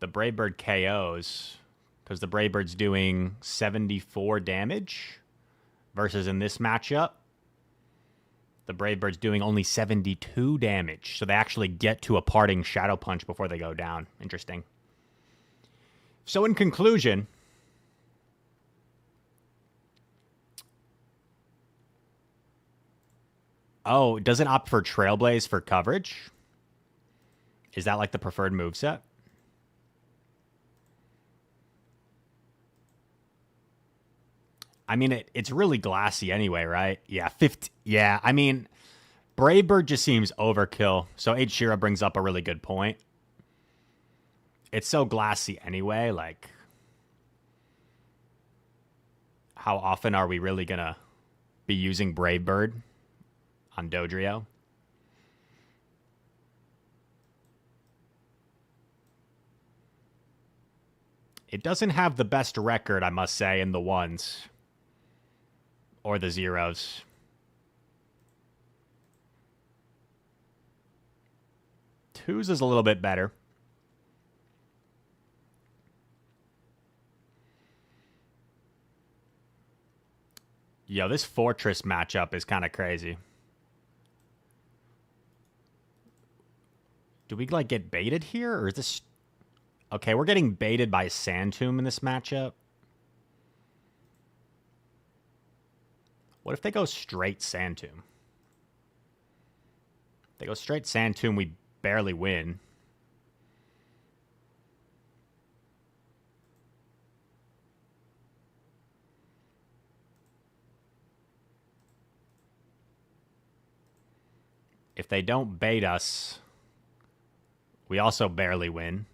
The Brave Bird KOs... Because the Brave Bird's doing 74 damage. Versus in this matchup, The Brave Bird's doing only 72 damage, so they actually get to a parting Shadow Punch before they go down. Interesting. So in conclusion, oh, it doesn't opt for Trailblaze for coverage? Is that like the preferred moveset? I mean, it's really glassy anyway, right? Yeah, 50. Yeah, I mean, Brave Bird just seems overkill. So H-Shira brings up a really good point. It's so glassy anyway. Like, how often are we really going to be using Brave Bird on Dodrio? It doesn't have the best record, I must say, in the ones or the zeros. Twos is a little bit better. Yo, this Fortress matchup is kind of crazy. Do we, like, get baited here? Or is this... Okay, we're getting baited by Sand Tomb in this matchup. What if they go straight Sand Tomb? They go straight Sand Tomb, we barely win. If they don't bait us, we also barely win.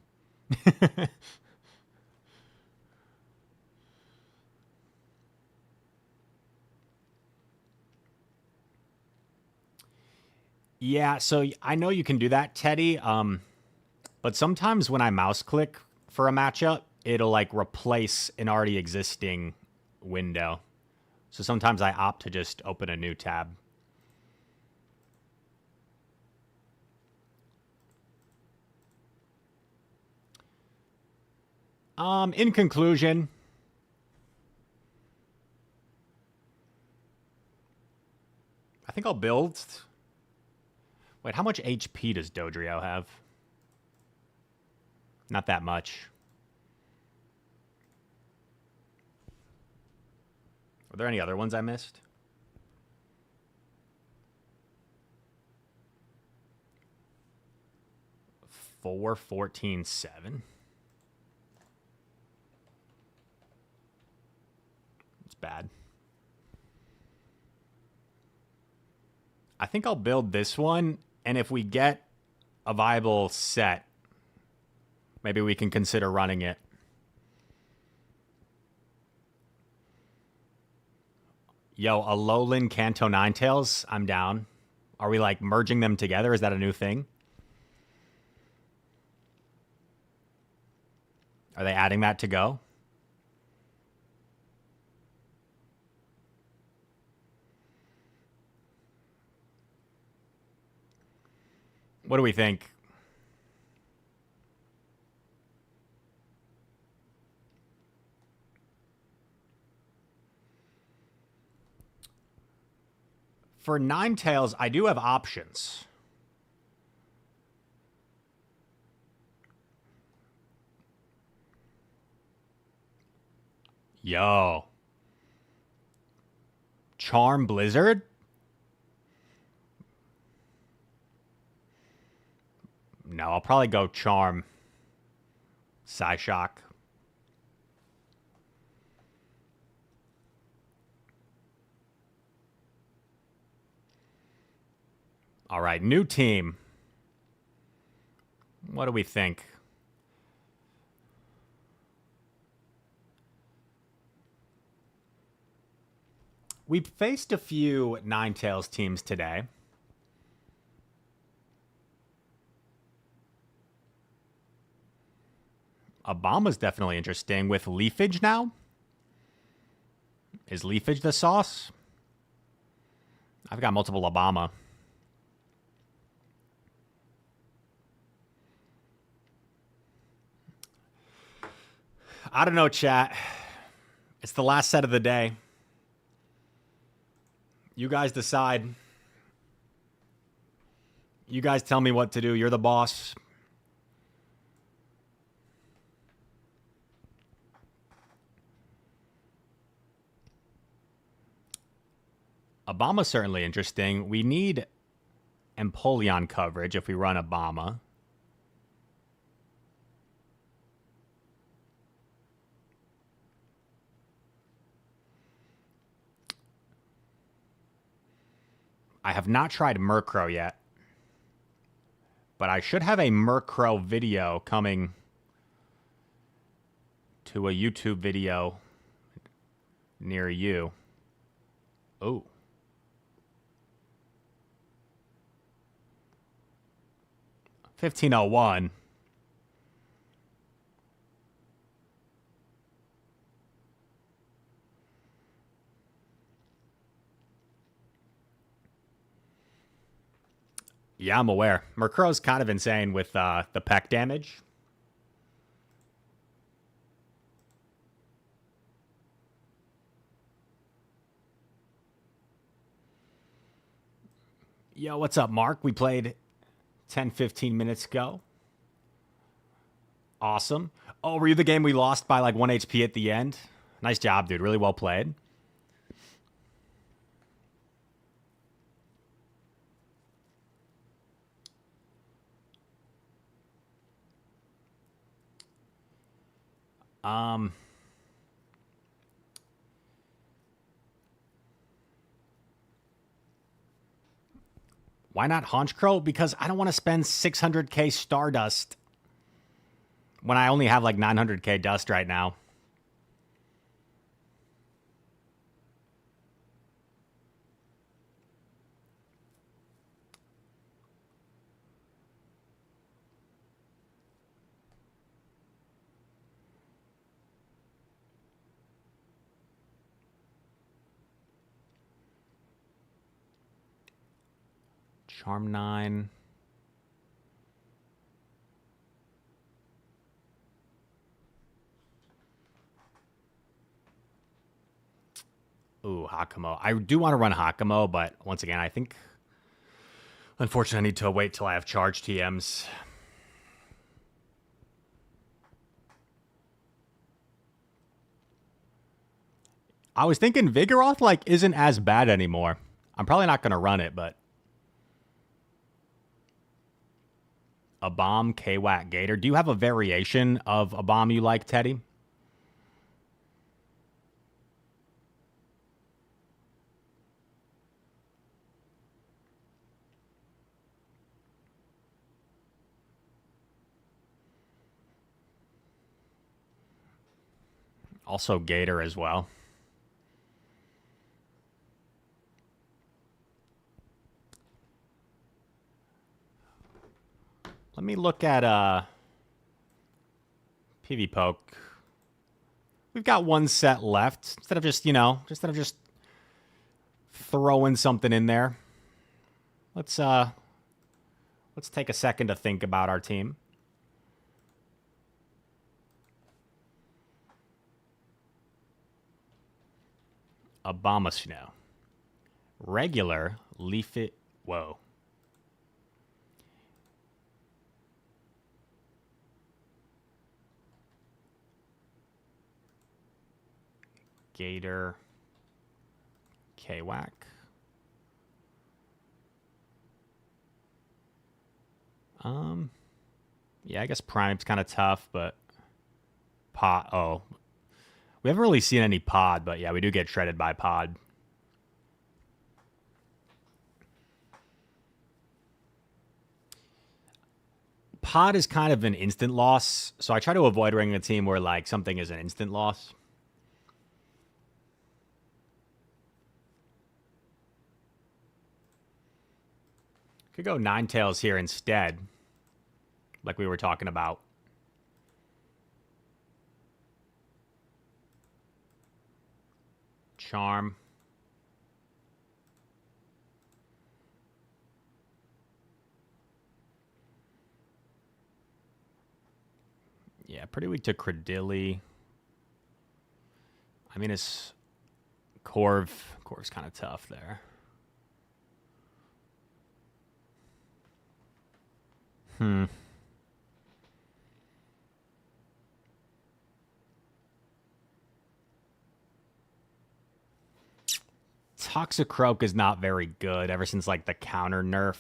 Yeah, so I know you can do that, Teddy. But sometimes when I mouse click for a matchup, it'll like replace an already existing window. So sometimes I opt to just open a new tab. In conclusion, I think I'll build. Wait, how much HP does Dodrio have? Not that much. Are there any other ones I missed? Four, 14, 7. It's bad. I think I'll build this one, and if we get a viable set, maybe we can consider running it. Yo, Alolan Kanto Ninetales, I'm down. Are we like merging them together? Is that a new thing? Are they adding that to Go? What do we think? For Ninetales, I do have options. Yo. Charm Blizzard? No, I'll probably go Charm Psyshock. All right, new team. What do we think? We've faced a few Ninetales teams today. Obama's definitely interesting with Leafage now. Is Leafage the sauce? I've got multiple Obama. I don't know, chat. It's the last set of the day. You guys decide. You guys tell me what to do. You're the boss. Obama's certainly interesting. We need Empoleon coverage if we run Obama. I have not tried Murkrow yet, but I should have a Murkrow video coming to a YouTube video near you. Oh. $15.01. Yeah, I'm aware. Murkrow's kind of insane with the peck damage. Yo, what's up, Mark? We played 10, 15 minutes ago. Awesome. Oh, were you the game we lost by like 1 HP at the end? Nice job, dude. Really well played. Why not Honchkrow? Because I don't want to spend 600k Stardust when I only have like 900k Dust right now. Charm 9. Ooh, Hakamo. I do want to run Hakamo, but once again, I think, unfortunately, I need to wait till I have charge TMs. I was thinking Vigoroth, like, isn't as bad anymore. I'm probably not going to run it, but... A bomb, K-Watt, Gator. Do you have a variation of a bomb you like, Teddy? Also Gator as well. Let me look at PV Poke. We've got one set left. Instead of just, throwing something in there. Let's take a second to think about our team. Abomasnow. Regular, Leafit. Whoa. Gator. K-Wack. Yeah, I guess Prime's kind of tough, but Pod. Oh, we haven't really seen any Pod, but yeah, we do get shredded by Pod. Pod is kind of an instant loss, so I try to avoid running a team where like something is an instant loss. Could go Ninetales here instead, like we were talking about. Charm. Yeah, pretty weak to Credilli. I mean, it's Corv. Corv's kind of tough there. Hmm. Toxicroak is not very good ever since like the counter nerf.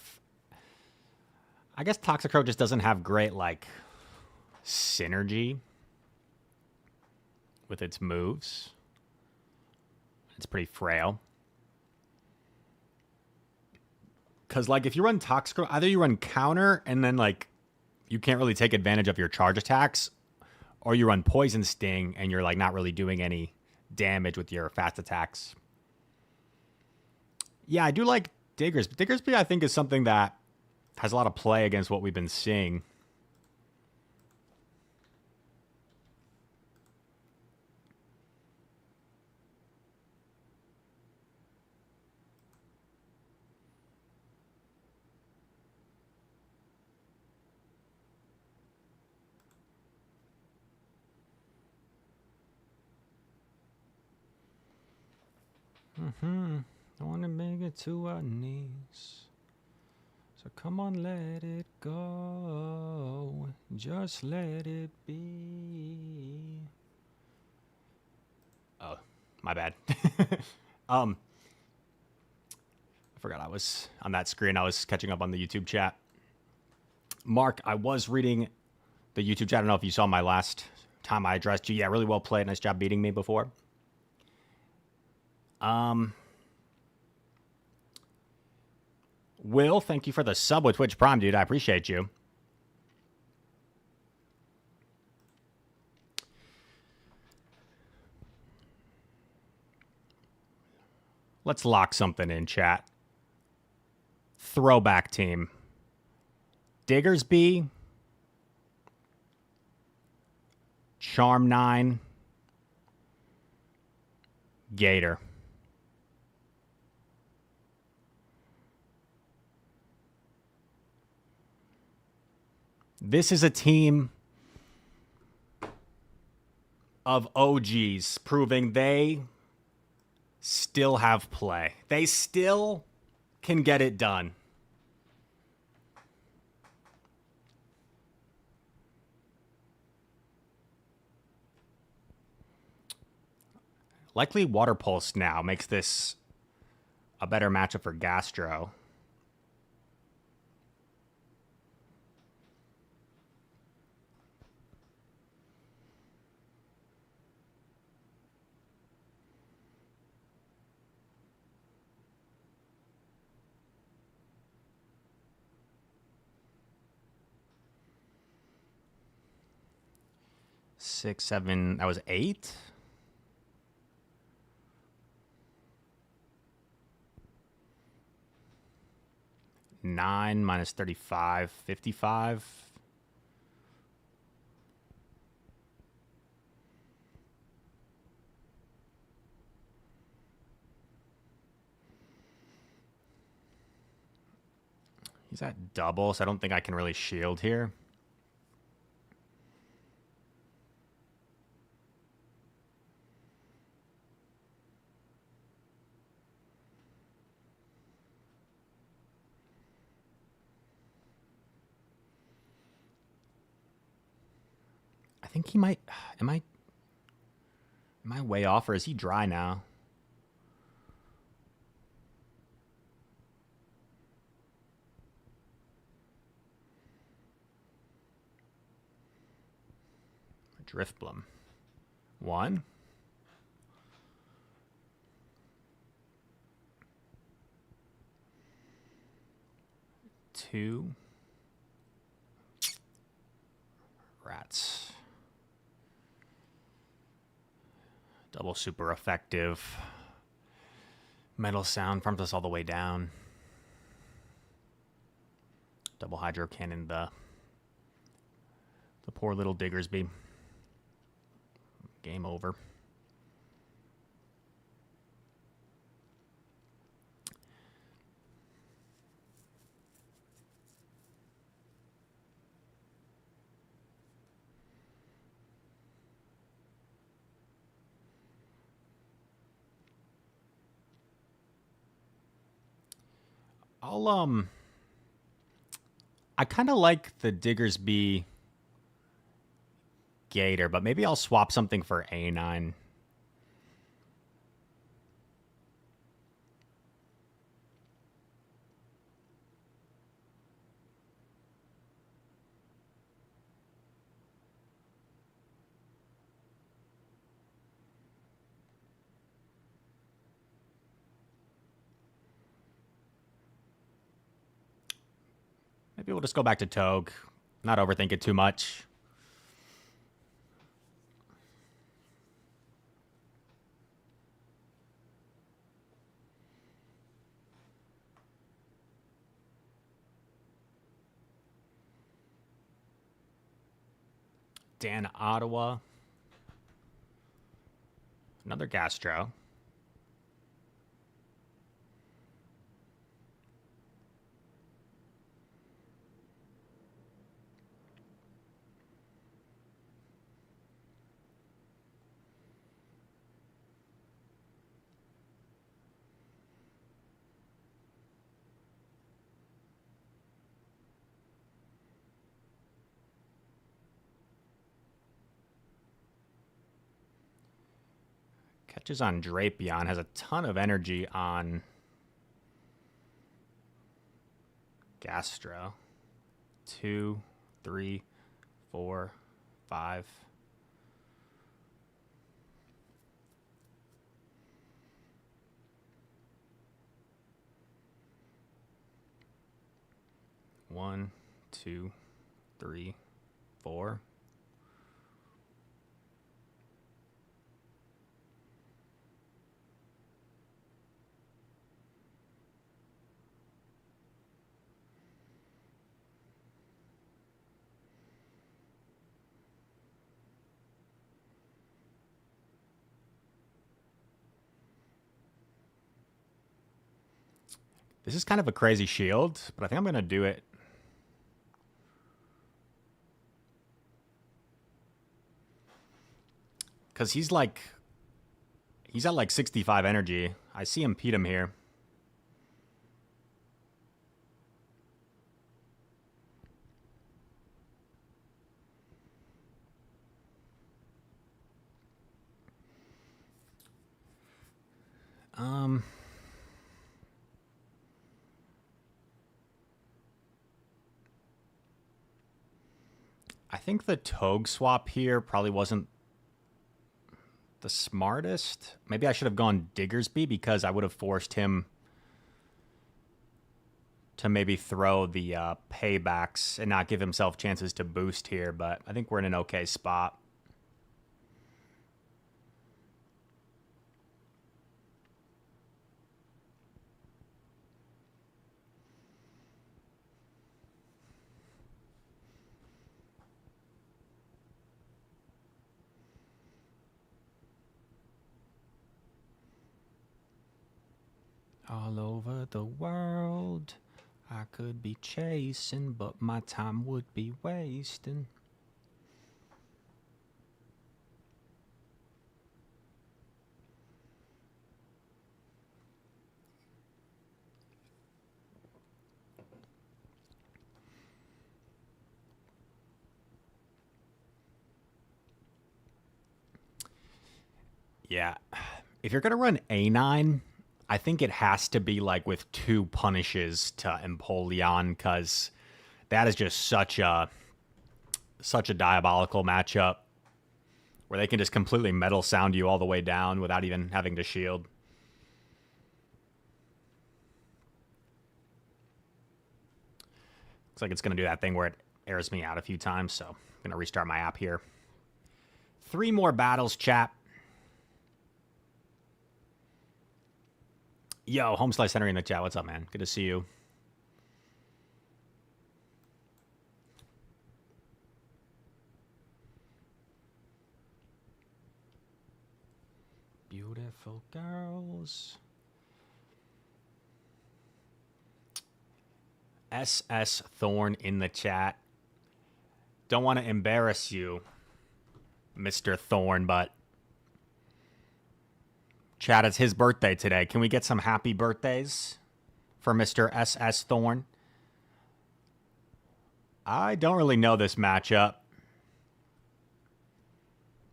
I guess Toxicroak just doesn't have great like synergy with its moves. It's pretty frail. Because like if you run Toxicroak, either you run counter and then like you can't really take advantage of your charge attacks, or you run Poison Sting and you're like not really doing any damage with your fast attacks. Yeah, I do like Diggersby. Diggersby, I think, is something that has a lot of play against what we've been seeing. I want to make it to our knees. So come on, let it go. Just let it be. Oh, my bad. I forgot I was on that screen. I was catching up on the YouTube chat. Mark, I was reading the YouTube chat. I don't know if you saw my last time I addressed you. Yeah, really well played. Nice job beating me before. Will, thank you for the sub with Twitch Prime, dude. I appreciate you. Let's lock something in, chat. Throwback team. Diggersby. Charm 9. Gator. This is a team of OGs proving they still have play. They still can get it done. Likely Water Pulse now makes this a better matchup for Gastro. Six, seven, that was 8. Nine minus 35, 55. He's at double, so I don't think I can really shield here. I think he might. Am I way off, or is he dry now? Driftbloom. 1. 2. Rats. Double super effective. Metal Sound farms us all the way down. Double Hydro Cannon the poor little Diggersby. Game over. I kind of like the Diggersby Gator, but maybe I'll swap something for A9. Maybe we'll just go back to Togue. Not overthink it too much. Dan Ottawa. Another Gastro. Catches on Drapion. Has a ton of energy on Gastro. 2, 3, 4, 5. One, 2, 3, 4. This is kind of a crazy shield, but I think I'm going to do it. Because he's at like 65 energy. I see him beat him here. I think the Togue swap here probably wasn't the smartest. Maybe I should have gone Diggersby because I would have forced him to maybe throw the paybacks and not give himself chances to boost here, but I think we're in an okay spot. All over the world, I could be chasing, but my time would be wasting. Yeah, if you're going to run A9, I think it has to be like with 2 punishes to Empoleon, because that is just such a diabolical matchup where they can just completely metal sound you all the way down without even having to shield. Looks like it's going to do that thing where it airs me out a few times, so I'm going to restart my app here. 3 more battles, chap. Yo, Home Slice Henry in the chat. What's up, man? Good to see you. Beautiful girls. SS Thorn in the chat. Don't want to embarrass you, Mr. Thorn, but chat, it's his birthday today. Can we get some happy birthdays for Mr. SS Thorn? I don't really know this matchup.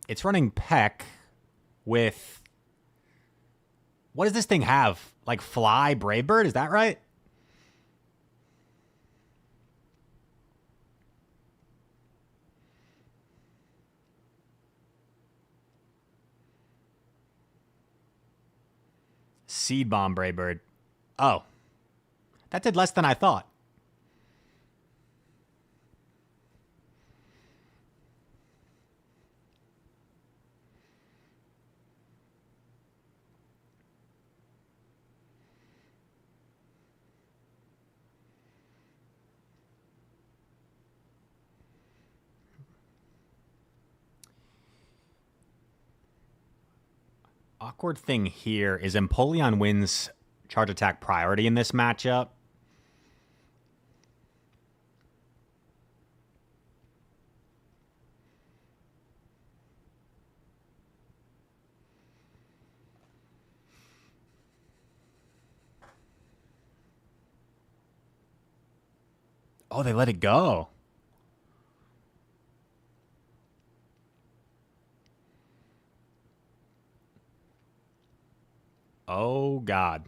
It's running Peck with... What does this thing have? Like Fly, Brave Bird? Is that right? Seed Bomb, Brave Bird. Oh. That did less than I thought. Awkward thing here is Empoleon wins charge attack priority in this matchup. Oh, they let it go. Oh, God.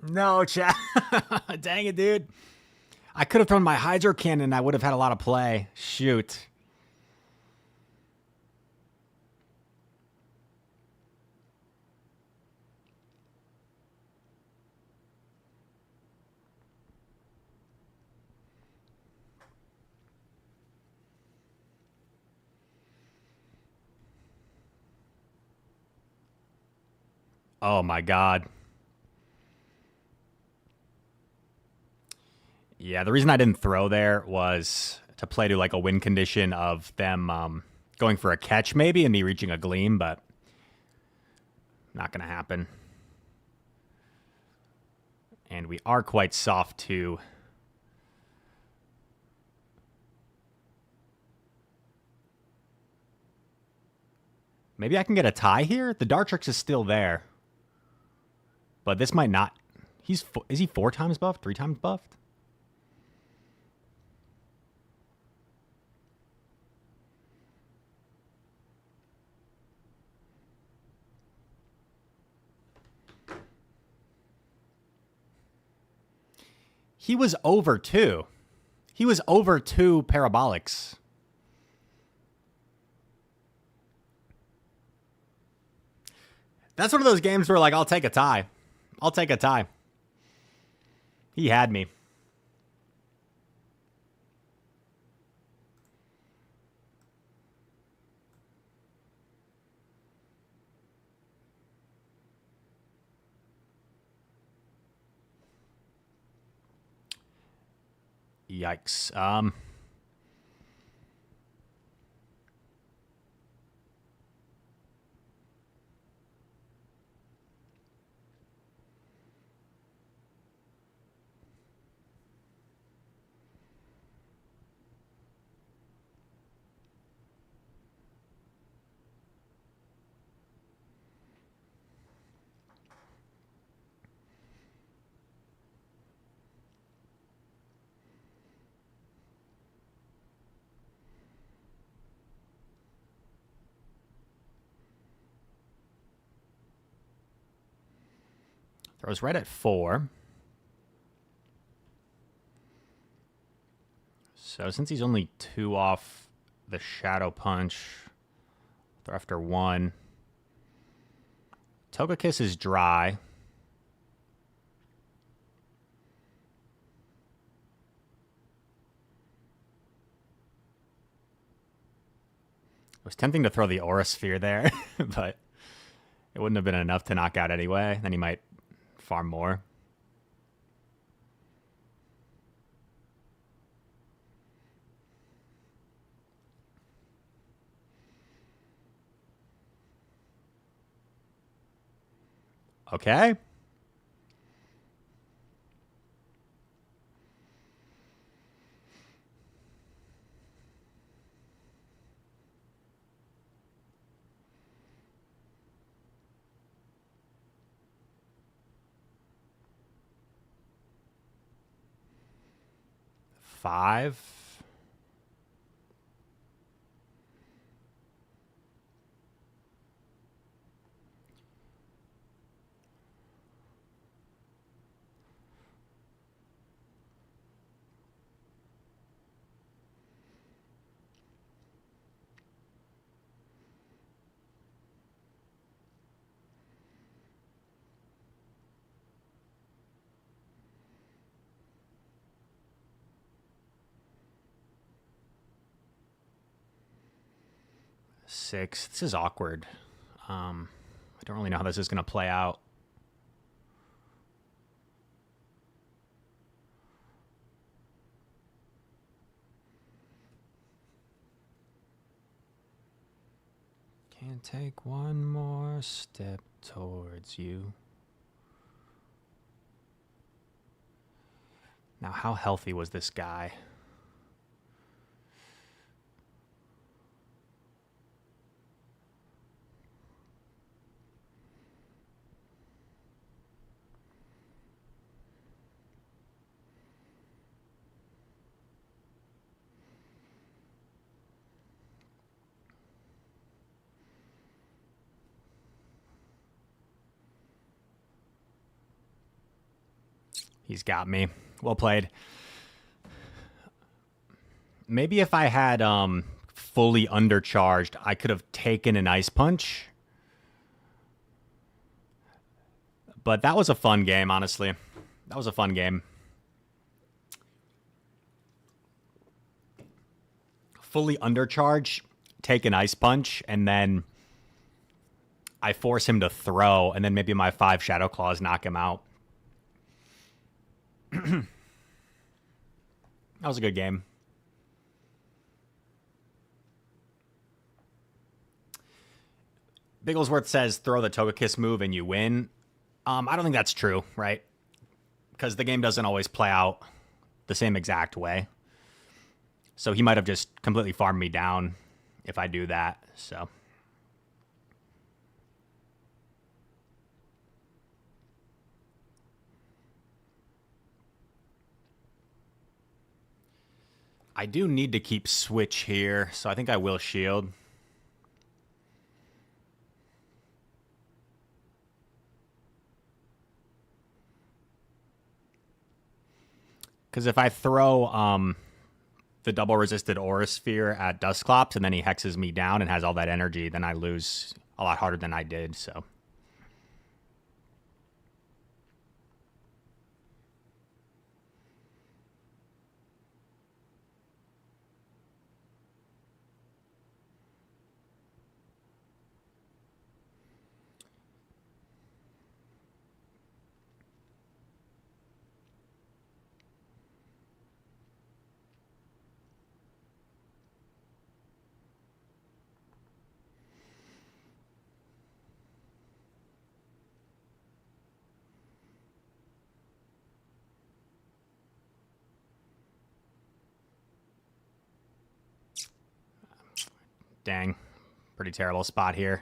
No, chat. Dang it, dude. I could have thrown my Hydro Cannon. I would have had a lot of play. Shoot. Oh, my God. Yeah, the reason I didn't throw there was to play to like a win condition of them going for a catch maybe and me reaching a Gleam, but not going to happen. And we are quite soft too. Maybe I can get a tie here? The Dartrix is still there. But this might not. Is he 4 times buffed? 3 times buffed? He was over 2. He was over 2 parabolics. That's one of those games where, like, I'll take a tie. I'll take a tie. He had me. Yikes. Throws right at 4. So since he's only 2 off the Shadow Punch, throw after 1. Togekiss is dry. It was tempting to throw the Aura Sphere there, but it wouldn't have been enough to knock out anyway. Then he might farm more. Okay. 5. Six. This is awkward. I don't really know how this is going to play out. Can't take one more step towards you. Now, how healthy was this guy? He's got me. Well played. Maybe if I had fully undercharged, I could have taken an ice punch. But that was a fun game, honestly. That was a fun game. Fully undercharge, take an ice punch, and then I force him to throw, and then maybe my 5 Shadow Claws knock him out. That was a good game. Bigglesworth says throw the Togekiss move and you win. I don't think that's true, right? Because the game doesn't always play out the same exact way. So he might have just completely farmed me down if I do that. So I do need to keep switch here, so I think I will shield. Because if I throw the double resisted Aura Sphere at Dusclops and then he hexes me down and has all that energy, then I lose a lot harder than I did, so. Dang. Pretty terrible spot here.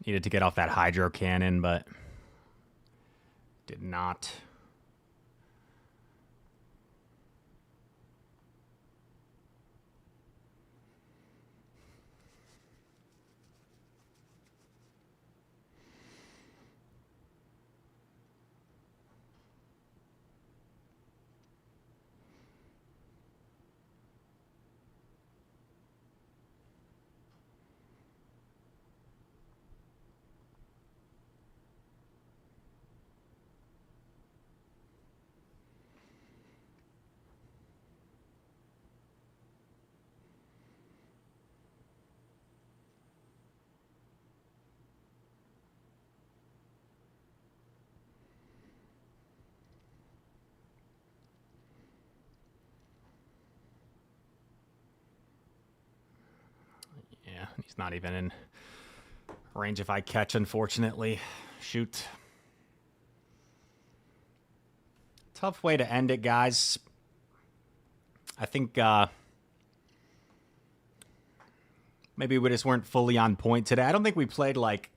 Needed to get off that Hydro Cannon, but did not. Yeah, he's not even in range if I catch, unfortunately. Shoot. Tough way to end it, guys. I think maybe we just weren't fully on point today. I don't think we played like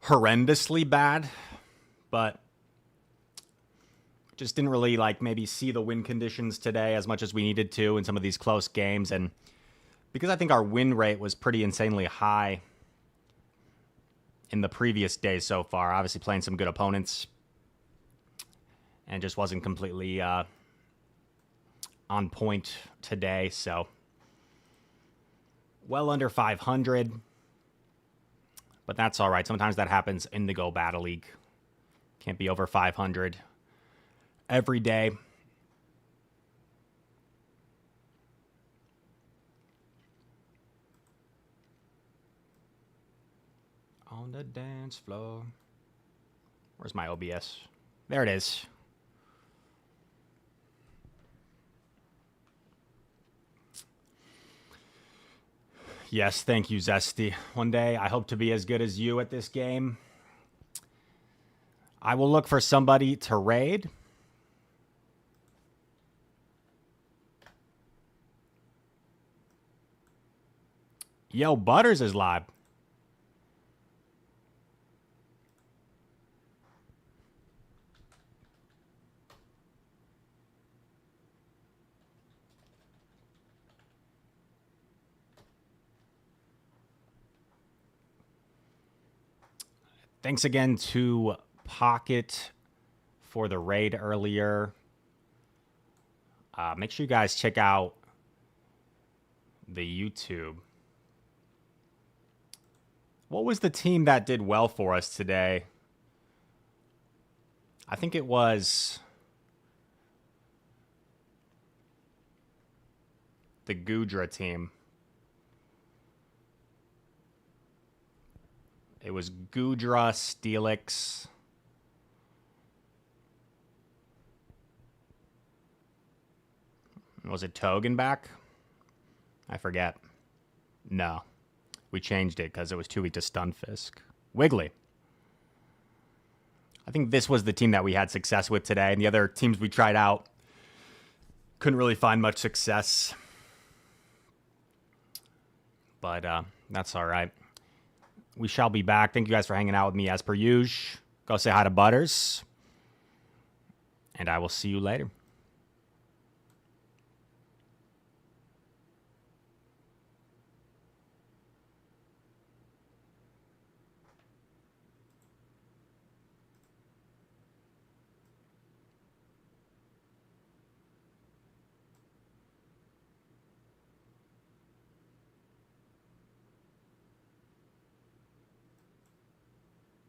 horrendously bad, but just didn't really like maybe see the win conditions today as much as we needed to in some of these close games. And because I think our win rate was pretty insanely high in the previous days so far, obviously playing some good opponents, and just wasn't completely on point today. So well under 500, but that's all right. Sometimes that happens in the Go Battle League. Can't be over 500 every day. On the dance floor. Where's my OBS? There it is. Yes, thank you, Zesty. One day, I hope to be as good as you at this game. I will look for somebody to raid. Yo, Butters is live. Thanks again to Pocket for the raid earlier. Make sure you guys check out the YouTube. What was the team that did well for us today? I think it was the Gudra team. It was Gudra, Steelix. Was it Togen back? I forget. No. We changed it because it was too weak to Stunfisk. Wiggly. I think this was the team that we had success with today, and the other teams we tried out couldn't really find much success. But that's all right. We shall be back. Thank you guys for hanging out with me as per usual. Go say hi to Butters. And I will see you later.